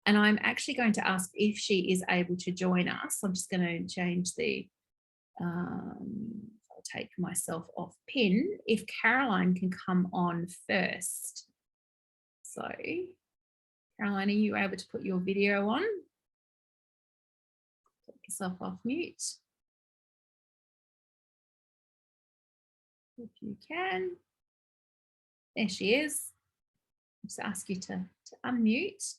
and I'm actually going to ask if she is able to join us. I'm just going to change the, I'll take myself off pin if Caroline can come on first. So Caroline, are you able to put your video on? Take yourself off mute. If you can. There she is. Just ask you to unmute.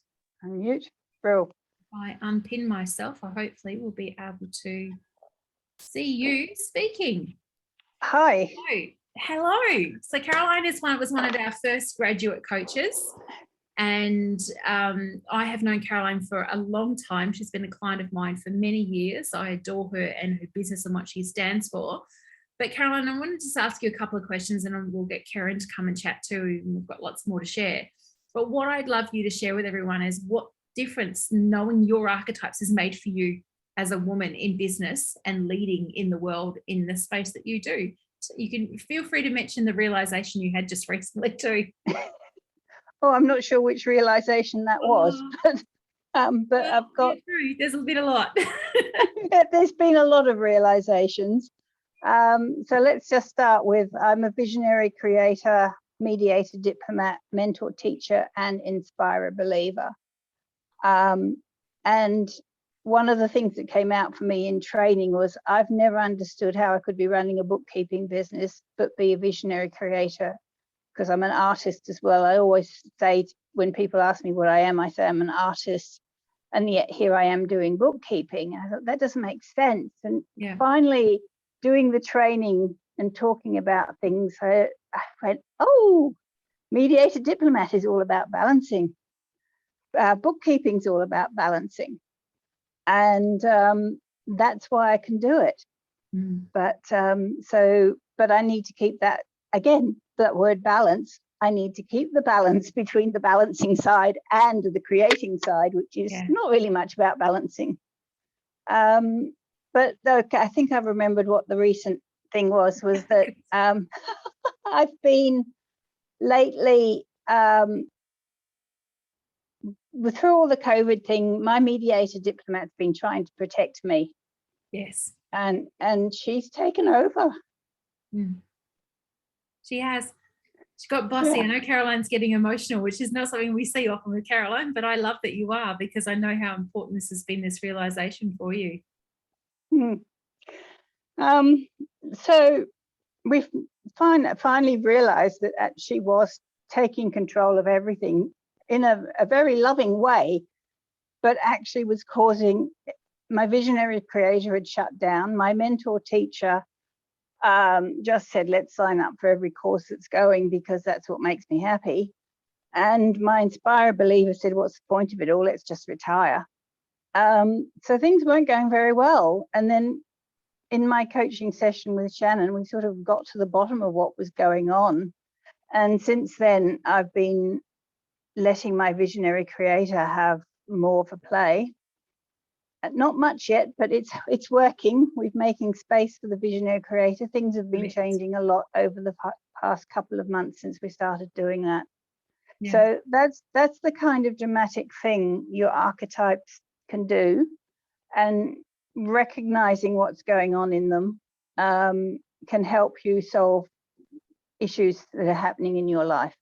Unmute. Bro.
If I unpin myself, I hopefully will be able to see you speaking.
Hi.
Hello. So Caroline was one of our first graduate coaches, and I have known Caroline for a long time. She's been a client of mine for many years. I adore her and her business and what she stands for. But Caroline, I wanted to just ask you a couple of questions, and we'll get Karen to come and chat too. We've got lots more to share. But what I'd love you to share with everyone is what difference knowing your archetypes has made for you as a woman in business and leading in the world in the space that you do. So you can feel free to mention the realization you had just recently too.
Oh, I'm not sure which realization that was, but
well,
I've got.
There's a lot.
There's been a lot of realizations. So let's just start with, I'm a visionary creator, mediator, diplomat, mentor, teacher, and inspirer believer. And one of the things that came out for me in training was I've never understood how I could be running a bookkeeping business but be a visionary creator, because I'm an artist as well. I always say, when people ask me what I am, I say I'm an artist, and yet here I am doing bookkeeping. I thought that doesn't make sense. And finally, doing the training and talking about things, I went, oh, mediator diplomat is all about balancing. Bookkeeping's all about balancing. And that's why I can do it. But I need to keep that, again, that word balance. I need to keep the balance between the balancing side and the creating side, which is not really much about balancing. But okay, I think I've remembered what the recent thing was that I've been lately, through all the COVID thing, my mediator diplomat's been trying to protect me.
Yes.
And she's taken over.
She has. She got bossy. I know Caroline's getting emotional, which is not something we see often with Caroline, but I love that you are, because I know how important this has been, this realization for you.
So we've finally realized that she was taking control of everything in a very loving way, but actually was causing, my visionary creator had shut down. My mentor teacher just said, let's sign up for every course that's going because that's what makes me happy. And my inspire believer said, what's the point of it all? Let's just retire. So things weren't going very well. And then in my coaching session with Shannon, we sort of got to the bottom of what was going on. And since then, I've been letting my visionary creator have more of a play. Not much yet, but it's working. We're making space for the visionary creator. Things have been changing a lot over the past couple of months since we started doing that. So that's the kind of dramatic thing your archetypes can do, and recognizing what's going on in them can help you solve issues that are happening in your life.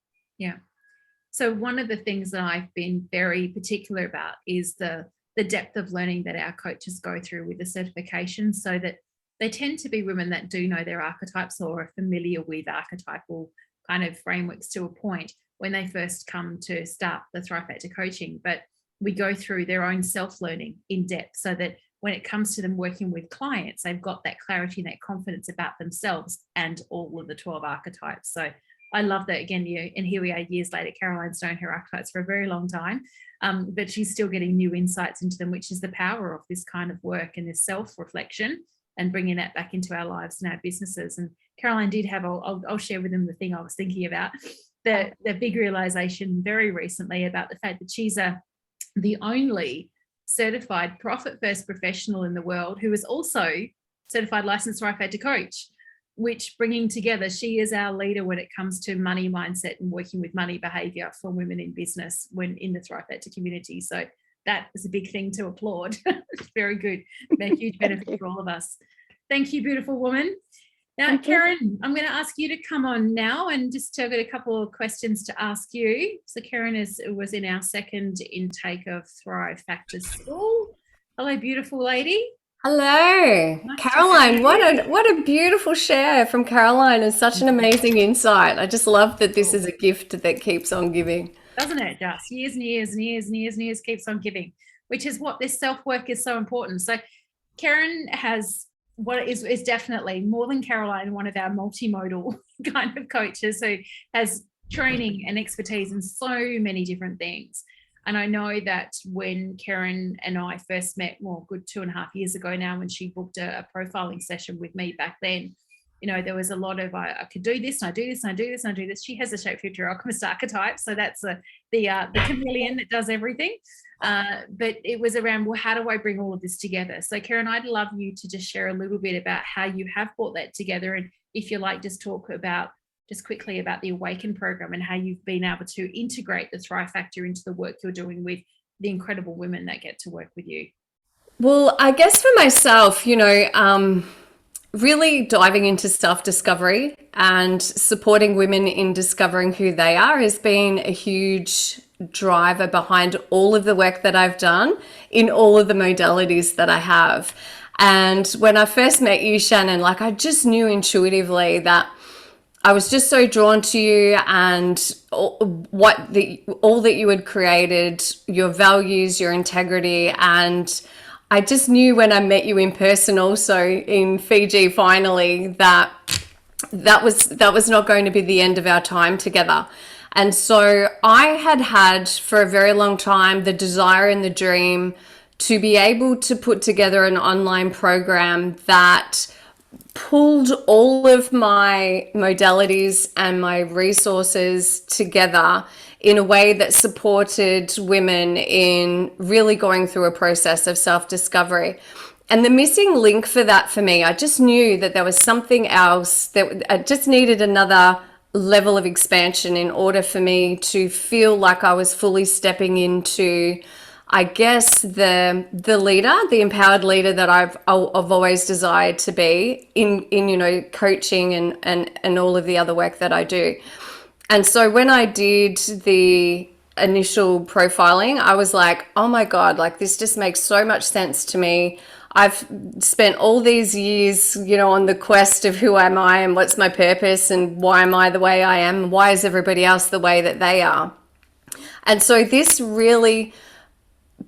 So one of the things that I've been very particular about is the depth of learning that our coaches go through with the certification, so that they tend to be women that do know their archetypes or are familiar with archetypal kind of frameworks to a point when they first come to start the Thrive Factor coaching. But we go through their own self-learning in depth, so that when it comes to them working with clients, they've got that clarity and that confidence about themselves and all of the 12 archetypes. So I love that, again, and here we are years later. Caroline's known her archetypes for a very long time, but she's still getting new insights into them, which is the power of this kind of work and this self-reflection and bringing that back into our lives and our businesses. And Caroline did have, I'll share with them the thing I was thinking about, the big realization very recently about the fact that she's the only certified profit first professional in the world who is also certified licensed Thrive Factor coach, which, bringing together, she is our leader when it comes to money mindset and working with money behavior for women in business when in the Thrive Factor community. So that is a big thing to applaud. It's very good. A huge benefit for all of us. Thank you, beautiful woman. Now,
Thank you.
Karen, I'm going to ask you to come on now and just I've got a couple of questions to ask you. So Karen was in our second intake of Thrive Factor School. Hello, beautiful lady.
Hello,
Nice to
Caroline.
see
What a beautiful share from Caroline, and such an amazing insight. I just love that this
you.
is a gift that keeps on giving.
Doesn't it? Just years and years and years and years and years keeps on giving, which is what this self-work is so important. So Karen has what is definitely more than Caroline, one of our multimodal kind of coaches who has training and expertise in so many different things. And I know that when Karen and I first met, well, good 2.5 years ago now, when she booked a profiling session with me back then, you know, there was a lot of I could do this and I do this and I do this and I do this. She has a shapeshifter alchemist archetype, so that's the chameleon that does everything. But it was around, well, how do I bring all of this together? So Karen, I'd love you to just share a little bit about how you have brought that together, and if you like, just talk about just quickly about the Awaken program and how you've been able to integrate the Thrive Factor into the work you're doing with the incredible women that get to work with you.
Well, I guess for myself, really diving into self-discovery and supporting women in discovering who they are has been a huge driver behind all of the work that I've done in all of the modalities that I have. And when I first met you, Shannon, like I just knew intuitively that I was just so drawn to you and all that you had created, your values, your integrity. And I just knew when I met you in person, also in Fiji, finally, that was not going to be the end of our time together. And so I had for a very long time the desire and the dream to be able to put together an online program that pulled all of my modalities and my resources together in a way that supported women in really going through a process of self-discovery. And the missing link for that for me, I just knew that there was something else, that I just needed another level of expansion in order for me to feel like I was fully stepping into, I guess, the leader, the empowered leader that I've always desired to be in coaching and all of the other work that I do. And so when I did the initial profiling, I was like, oh my God, like this just makes so much sense to me. I've spent all these years, on the quest of who am I and what's my purpose and why am I the way I am? And why is everybody else the way that they are? And so this really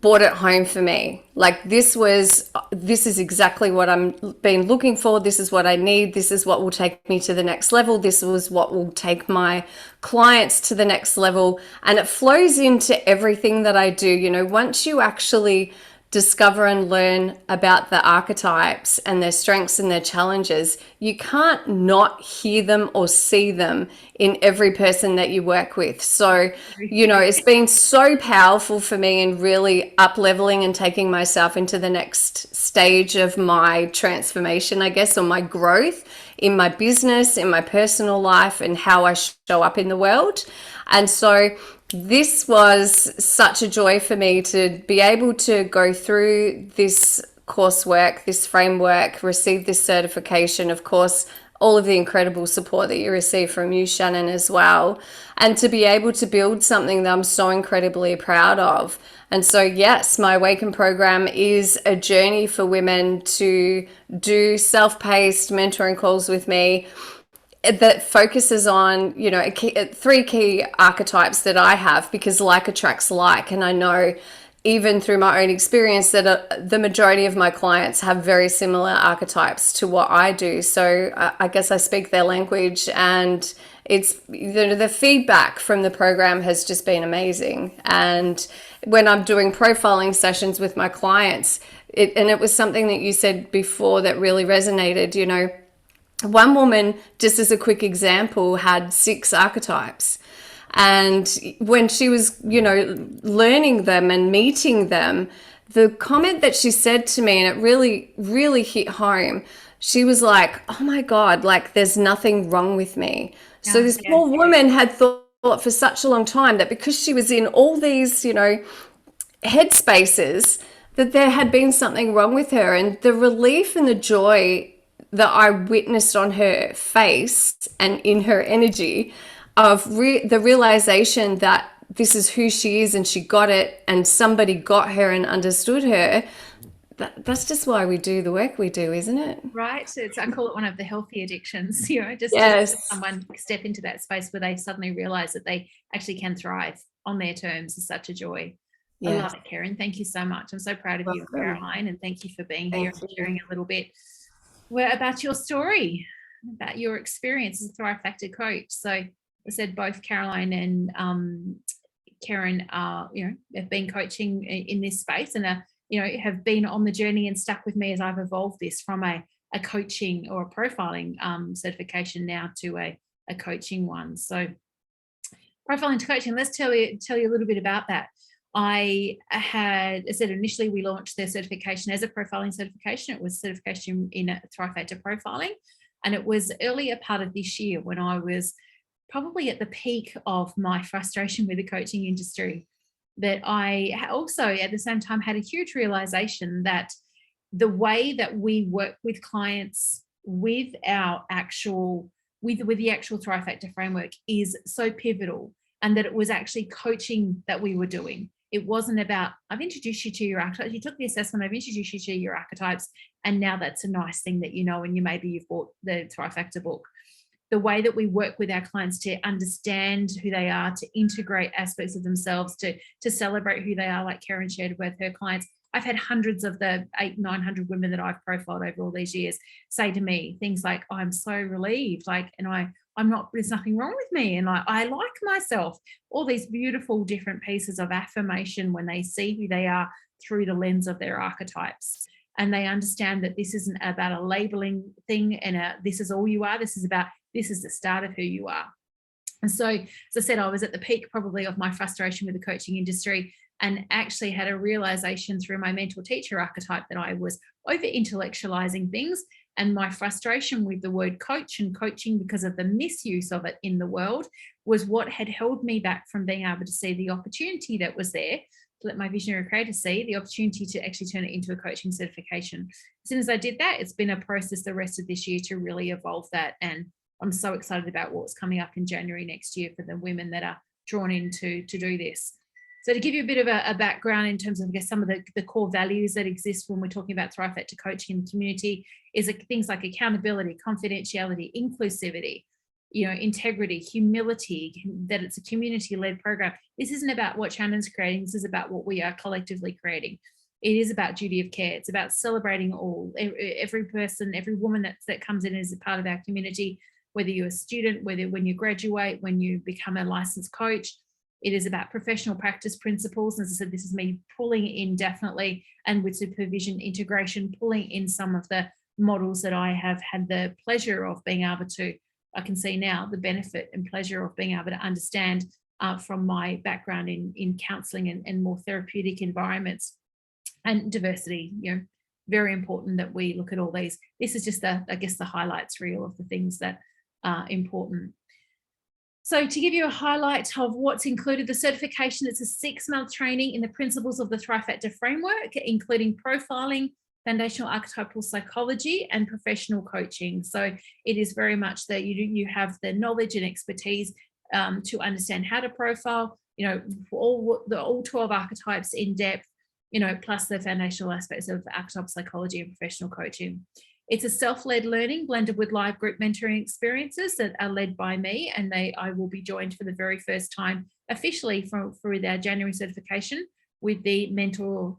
brought it home for me. Like this is exactly what I'm been looking for. This is what I need. This is what will take me to the next level. This was what will take my clients to the next level. And it flows into everything that I do. Once you actually discover and learn about the archetypes and their strengths and their challenges, you can't not hear them or see them in every person that you work with. So, it's been so powerful for me in really up-leveling and taking myself into the next stage of my transformation, I guess, or my growth in my business, in my personal life, and how I show up in the world. And so this was such a joy for me to be able to go through this coursework, this framework, receive this certification, of course, all of the incredible support that you receive from you, Shannon, as well, and to be able to build something that I'm so incredibly proud of. And so, yes, my Awaken program is a journey for women to do self-paced mentoring calls with me that focuses on, three key archetypes that I have, because like attracts like. And I know even through my own experience that the majority of my clients have very similar archetypes to what I do. So I guess I speak their language, and it's the feedback from the program has just been amazing. And when I'm doing profiling sessions with my clients, it was something that you said before that really resonated. One woman, just as a quick example, had 6 archetypes. And when she was, learning them and meeting them, the comment that she said to me, and it really, really hit home, she was like, oh my God, like there's nothing wrong with me. So this poor woman had thought for such a long time that because she was in all these, headspaces, that there had been something wrong with her. And the relief and the joy that I witnessed on her face and in her energy of the realization that this is who she is and she got it and somebody got her and understood her. That's just why we do the work we do, isn't it?
Right. So I call it one of the healthy addictions, just
Yes.
someone step into that space where they suddenly realize that they actually can thrive on their terms is such a joy. Yes. I love it, Karen. Thank you so much. I'm so proud of you, Caroline, and thank you for being here and sharing a little bit about your story, about your experience as a Thrive Factor coach. So I said both Caroline and Karen are, have been coaching in this space and are, have been on the journey and stuck with me as I've evolved this from a coaching or a profiling certification now to a coaching one. So profiling to coaching, let's tell you a little bit about that. I said initially we launched the certification as a profiling certification. It was certification in Thrive Factor profiling. And it was earlier part of this year when I was probably at the peak of my frustration with the coaching industry, that I also at the same time had a huge realization that the way that we work with clients with our actual, with the actual Thrive Factor framework is so pivotal, and that it was actually coaching that we were doing. It wasn't about, I've introduced you to your archetypes, you took the assessment, I've introduced you to your archetypes, and now that's a nice thing that and you've bought the Thrive Factor book. The way that we work with our clients to understand who they are, to integrate aspects of themselves, to celebrate who they are, like Karen shared with her clients. I've had hundreds of the 800-900 women that I've profiled over all these years say to me things like, oh, I'm so relieved, and I'm not, there's nothing wrong with me, and I like myself. All these beautiful different pieces of affirmation when they see who they are through the lens of their archetypes. And they understand that this isn't about a labeling thing and this is all you are. This is the start of who you are. And so, as I said, I was at the peak probably of my frustration with the coaching industry, and actually had a realization through my mentor teacher archetype that I was over intellectualizing things, and my frustration with the word coach and coaching because of the misuse of it in the world was what had held me back from being able to see the opportunity that was there, to let my visionary creator see the opportunity to actually turn it into a coaching certification. As soon as I did that, it's been a process the rest of this year to really evolve that. And I'm so excited about what's coming up in January next year for the women that are drawn in to do this. So to give you a bit of a background in terms of, I guess, some of the core values that exist when we're talking about Thrive Factor coaching in the community is things like accountability, confidentiality, inclusivity, integrity, humility, that it's a community-led program. This isn't about what Shannon's creating. This is about what we are collectively creating. It is about duty of care. It's about celebrating all, every person, every woman that comes in as a part of our community, whether you're a student, whether when you graduate, when you become a licensed coach. It is about professional practice principles. As I said, this is me pulling in definitely, and with supervision integration, pulling in some of the models that I have had the pleasure of being able to, I can see now the benefit and pleasure of being able to understand from my background in counselling and more therapeutic environments. And diversity, very important that we look at all these. This is just I guess the highlights reel of the things that are important. So to give you a highlight of what's included, the certification, it's a 6-month training in the principles of the Thrive Factor framework, including profiling, foundational archetypal psychology, and professional coaching. So it is very much that you have the knowledge and expertise to understand how to profile, for all 12 archetypes in depth, plus the foundational aspects of archetypal psychology and professional coaching. It's a self-led learning blended with live group mentoring experiences that are led by me, and I will be joined for the very first time officially for our January certification with the mentor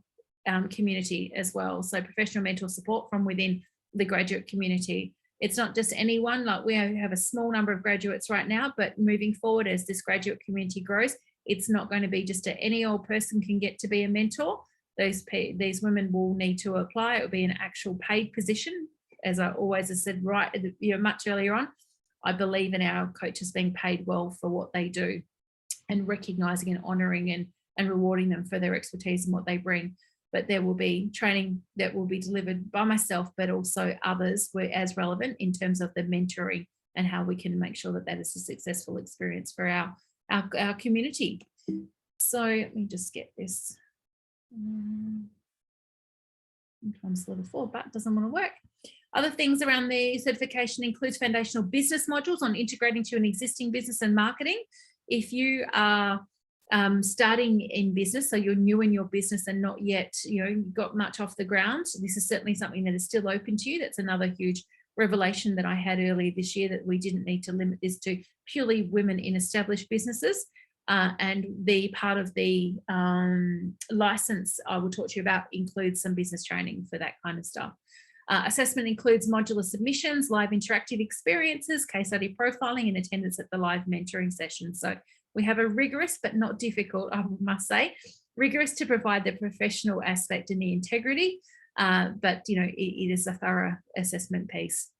community as well. So professional mentor support from within the graduate community. It's not just anyone, like we have a small number of graduates right now, but moving forward as this graduate community grows, it's not going to be just any old person can get to be a mentor. These women will need to apply. It will be an actual paid position. As I always have said, right, much earlier on, I believe in our coaches being paid well for what they do, and recognising and honouring and rewarding them for their expertise and what they bring. But there will be training that will be delivered by myself, but also others were as relevant in terms of the mentoring and how we can make sure that is a successful experience for our community. So let me just get this. Sometimes level 4, but it doesn't want to work. Other things around the certification includes foundational business modules on integrating to an existing business and marketing. If you are starting in business, so you're new in your business and not yet, got much off the ground, this is certainly something that is still open to you. That's another huge revelation that I had earlier this year, that we didn't need to limit this to purely women in established businesses. And the part of the license I will talk to you about includes some business training for that kind of stuff. Assessment includes modular submissions, live interactive experiences, case study profiling, and attendance at the live mentoring session. So we have a rigorous but not difficult, I must say, rigorous to provide the professional aspect and the integrity, but it is a thorough assessment piece.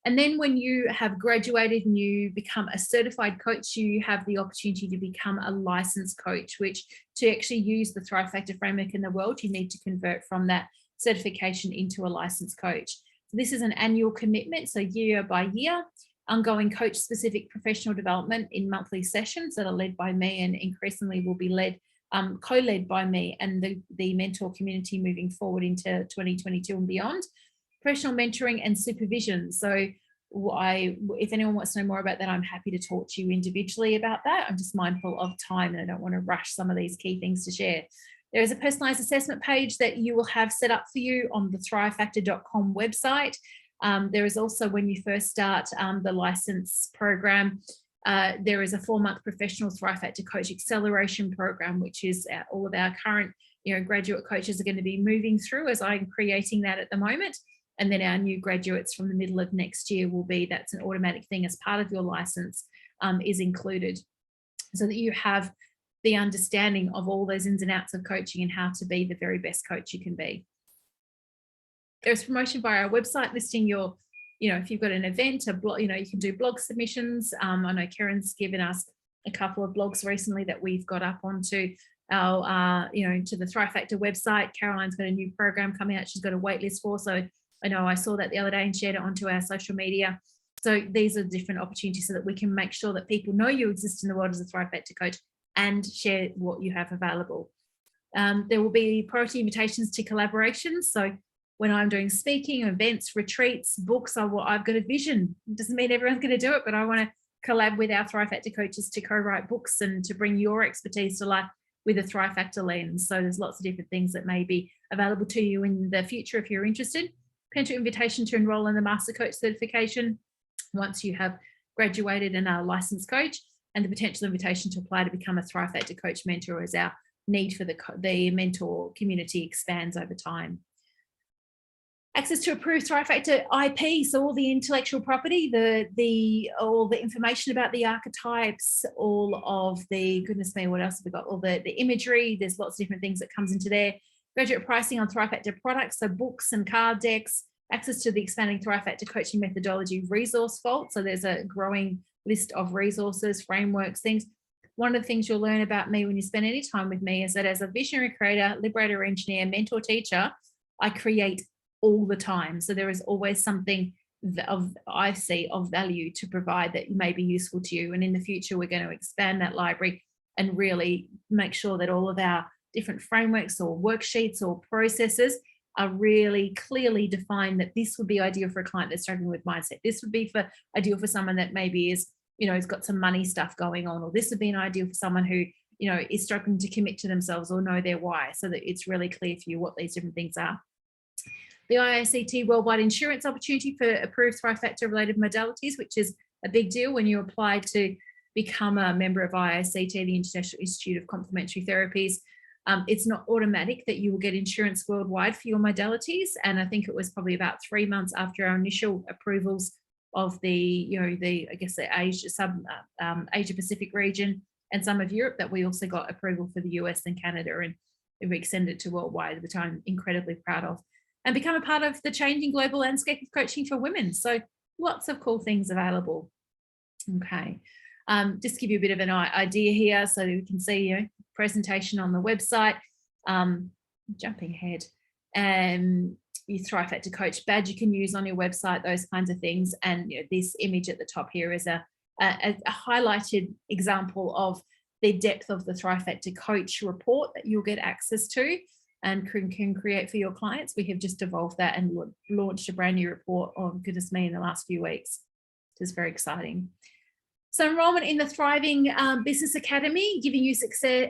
And then when you have graduated and you become a certified coach, you have the opportunity to become a licensed coach, which to actually use the Thrive Factor framework in the world, you need to convert from that certification into a licensed coach. So this is an annual commitment, so year by year, ongoing coach specific professional development in monthly sessions that are led by me and increasingly will be led co-led by me and the mentor community moving forward into 2022 and beyond. Professional mentoring and supervision. So if anyone wants to know more about that, I'm happy to talk to you individually about that. I'm just mindful of time and I don't want to rush some of these key things to share. There is a personalized assessment page that you will have set up for you on the thrivefactor.com website. There is also, when you first start the license program, there is a 4-month professional Thrive Factor coach acceleration program, which is all of our current graduate coaches are going to be moving through, as I'm creating that at the moment. And then our new graduates from the middle of next year will be, that's an automatic thing as part of your license, is included, so that you have the understanding of all those ins and outs of coaching and how to be the very best coach you can be. There's promotion via our website listing your, if you've got an event, a blog, you can do blog submissions. I know Karen's given us a couple of blogs recently that we've got up onto our, to the Thrive Factor website. Caroline's got a new program coming out she's got a wait list for. So I know I saw that the other day and shared it onto our social media. So these are different opportunities so that we can make sure that people know you exist in the world as a Thrive Factor coach and share what you have available. There will be priority invitations to collaborations. So when I'm doing speaking, events, retreats, books, I've got a vision. It doesn't mean everyone's going to do it, but I want to collab with our Thrive Factor coaches to co-write books and to bring your expertise to life with a Thrive Factor lens. So there's lots of different things that may be available to you in the future if you're interested. Potential invitation to enroll in the Master Coach certification once you have graduated and are a licensed coach, and the potential invitation to apply to become a Thrive Factor coach mentor as our need for the mentor community expands over time. Access to approved Thrive Factor IP, so all the intellectual property, all the information about the archetypes, all of the, goodness me, what else have we got? All the imagery, there's lots of different things that comes into there. Graduate pricing on Thrive Factor products, so books and card decks, access to the expanding Thrive Factor coaching methodology resource vault. So there's a growing list of resources, frameworks, things. One of the things you'll learn about me when you spend any time with me is that as a visionary creator, liberator, engineer, mentor, teacher, I create all the time. So there is always something I see of value to provide that may be useful to you. And in the future, we're going to expand that library and really make sure that all of our different frameworks or worksheets or processes are really clearly defined, that this would be ideal for a client that's struggling with mindset. This would be ideal for someone that maybe is, has got some money stuff going on, or this would be an ideal for someone who, is struggling to commit to themselves or know their why, so that it's really clear for you what these different things are. The IICT Worldwide Insurance Opportunity for approved Thrive Factor related modalities, which is a big deal when you apply to become a member of IICT, the International Institute of Complementary Therapies. It's not automatic that you will get insurance worldwide for your modalities. And I think it was probably about 3 months after our initial approvals of the Asia Pacific region and some of Europe that we also got approval for the US and Canada, and we extended to worldwide, which I'm incredibly proud of, and become a part of the changing global landscape of coaching for women. So lots of cool things available. Okay. Just give you a bit of an idea here so that we can see, presentation on the website. Jumping ahead, your Thrive Factor Coach badge you can use on your website, those kinds of things. And this image at the top here is a highlighted example of the depth of the Thrive Factor Coach report that you'll get access to. and can create for your clients. We have just evolved that and launched a brand new report, oh goodness me, in the last few weeks. It's very exciting. So enrollment in the Thriving Business Academy, giving you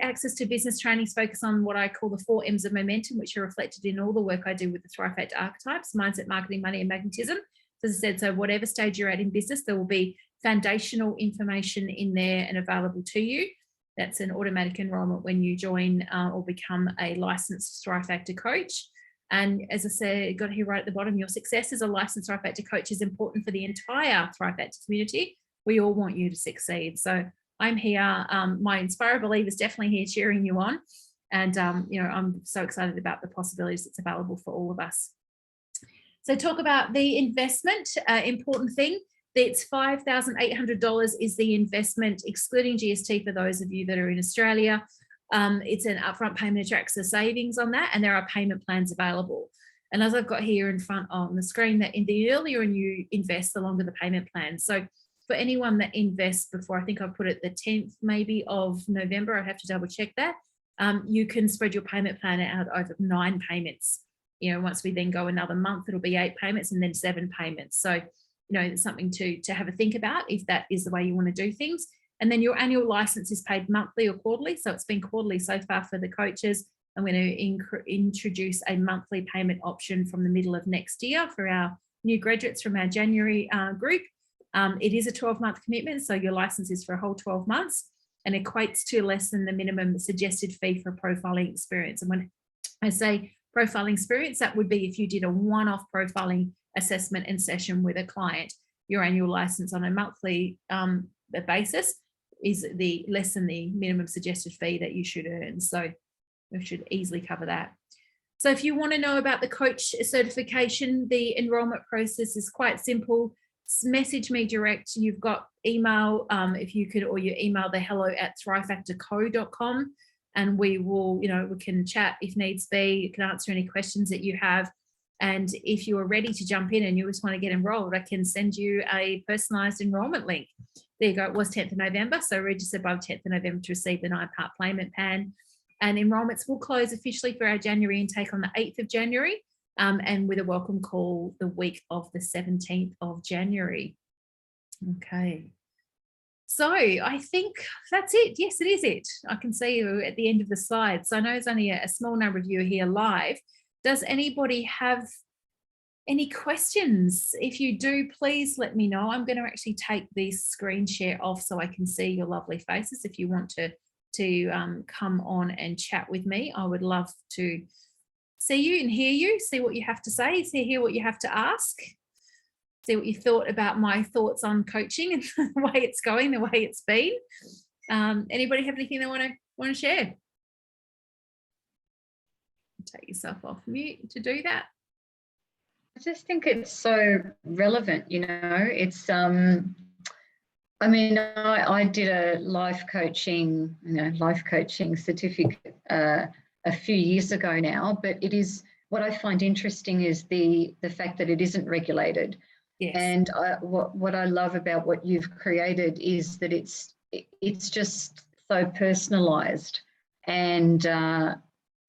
access to business trainings focus on what I call the 4 M's of momentum, which are reflected in all the work I do with the Thrive Factor archetypes: mindset, marketing, money, and magnetism. So as I said, so whatever stage you're at in business, there will be foundational information in there and available to you. That's an automatic enrollment when you join or become a licensed Thrive Factor coach. And as I said, got here right at the bottom, your success as a licensed Thrive Factor coach is important for the entire Thrive Factor community. We all want you to succeed. So I'm here. My Inspire Believe is definitely here cheering you on. And, I'm so excited about the possibilities that's available for all of us. So talk about the investment, important thing. It's $5,800 is the investment, excluding GST for those of you that are in Australia. It's an upfront payment, attracts the savings on that, and there are payment plans available. And as I've got here in front on the screen, that in the earlier you invest, the longer the payment plan. So for anyone that invests before, I think I've put it the 10th maybe of November, I have to double check that, you can spread your payment plan out over 9 payments. Once we then go another month, it'll be 8 payments and then 7 payments. So, it's something to have a think about if that is the way you want to do things. And then your annual license is paid monthly or quarterly. So it's been quarterly so far for the coaches. I'm going to introduce a monthly payment option from the middle of next year for our new graduates from our January group. It is a 12-month commitment, so your license is for a whole 12 months and equates to less than the minimum suggested fee for profiling experience. And when I say profiling experience, that would be if you did a one-off profiling assessment and session with a client. Your annual license on a monthly basis is the less than the minimum suggested fee that you should earn. So we should easily cover that. So if you want to know about the coach certification, the enrollment process is quite simple. Message me direct. You've got email, if you could, or you email the hello@thrivefactorco.com, and we will, we can chat if needs be. You can answer any questions that you have. And if you are ready to jump in and you just want to get enrolled, I can send you a personalized enrollment link. There you go. It was 10th of November. So register by 10th of November to receive the 9-part payment plan. And enrollments will close officially for our January intake on the 8th of January. And with a welcome call the week of the 17th of January. Okay. So I think that's it. Yes, it is it. I can see you at the end of the slide. So I know there's only a small number of you here live. Does anybody have any questions? If you do, please let me know. I'm going to actually take this screen share off so I can see your lovely faces. If you want to come on and chat with me, I would love to see you and hear you, see what you have to say, hear what you have to ask, see what you thought about my thoughts on coaching and the way it's going, the way it's been. Anybody have anything they want to share? Take yourself off mute to do that.
I just think it's so relevant, it's I did a life coaching certificate a few years ago now, but it is, what I find interesting is the fact that it isn't regulated. Yes. And what I love about what you've created is that it's just so personalized, and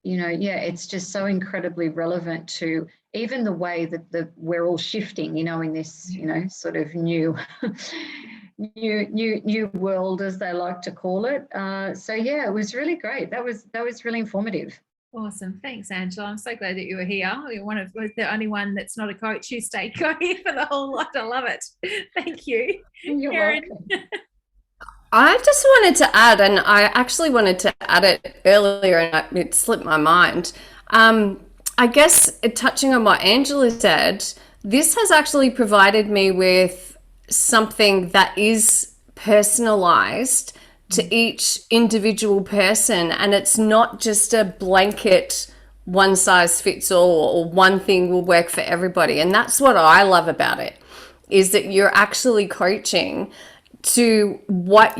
it's just so incredibly relevant to even the way that we're all shifting, in this, sort of new world, as they like to call it. So yeah, it was really great. That was really informative.
Awesome. Thanks, Angela. I'm so glad that you were here. You're the only one that's not a coach who stayed here for the whole lot. I love it. Thank you.
You're welcome.
I just wanted to add, and I actually wanted to add it earlier and it slipped my mind. I guess touching on what Angela said, this has actually provided me with something that is personalized to each individual person, and it's not just a blanket one size fits all or one thing will work for everybody. And that's what I love about it, is that you're actually coaching to what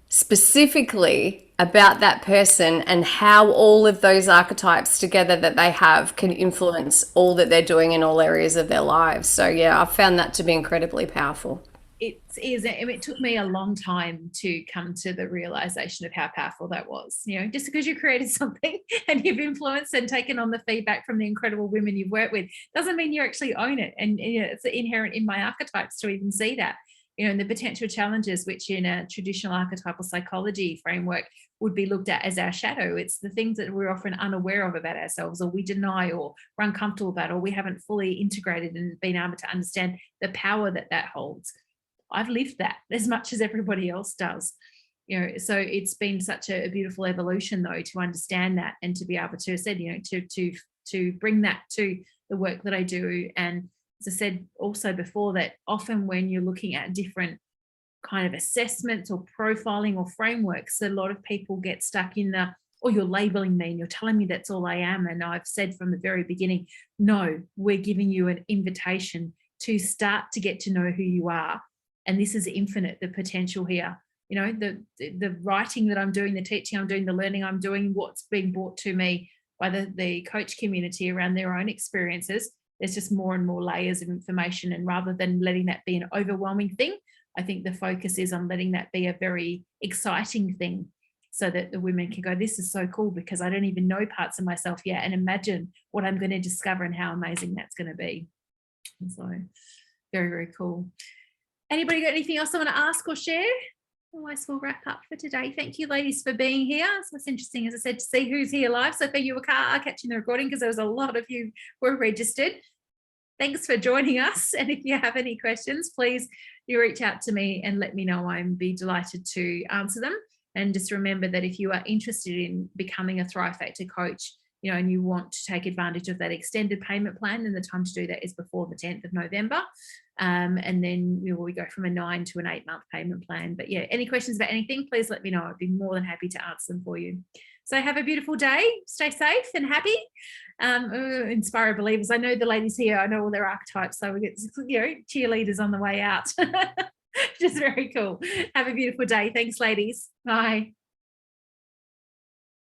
specifically about that person and how all of those archetypes together that they have can influence all that they're doing in all areas of their lives. So yeah, I found that to be incredibly powerful.
it is, it took me a long time to come to the realization of how powerful that was. You know, just because you created something and you've influenced and taken on the feedback from the incredible women you've worked with doesn't mean you actually own it. And you know, it's inherent in my archetypes to even see that, you know, and the potential challenges, which in a traditional archetypal psychology framework would be looked at as our shadow. It's the things that we're often unaware of about ourselves, or we deny, or we're uncomfortable about, or we haven't fully integrated and been able to understand the power that that holds. I've lived that as much as everybody else does, you know, so it's been such a beautiful evolution though, to understand that and to be able to, as I said, you know, to bring that to the work that I do. And as I said also before, that often when you're looking at different kind of assessments or profiling or frameworks, a lot of people get stuck in the, oh, you're labeling me and you're telling me that's all I am. And I've said from the very beginning, no, we're giving you an invitation to start to get to know who you are. And this is infinite, the potential here. You know, the writing that I'm doing, the teaching I'm doing, the learning I'm doing, what's being brought to me by the coach community around their own experiences. There's just more and more layers of information. And rather than letting that be an overwhelming thing, I think the focus is on letting that be a very exciting thing, so that the women can go, this is so cool because I don't even know parts of myself yet, and imagine what I'm going to discover and how amazing that's going to be. And so very, very cool. Anybody got anything else I want to ask or share? Otherwise, we'll wrap up for today. Thank you, ladies, for being here. So it's interesting, as I said, to see who's here live. So for you are catching the recording, because there was a lot of you were registered. Thanks for joining us. And if you have any questions, please you reach out to me and let me know. I'd be delighted to answer them. And just remember that if you are interested in becoming a Thrive Factor coach, you know, and you want to take advantage of that extended payment plan, then the time to do that is before the 10th of November. And then we go from a 9 to an 8-month payment plan. But yeah, any questions about anything, please let me know. I'd be more than happy to answer them for you. So have a beautiful day, stay safe and happy. Inspire believers. I know the ladies here, I know all their archetypes, so we get, you know, cheerleaders on the way out. Just very cool. Have a beautiful day. Thanks, ladies. Bye.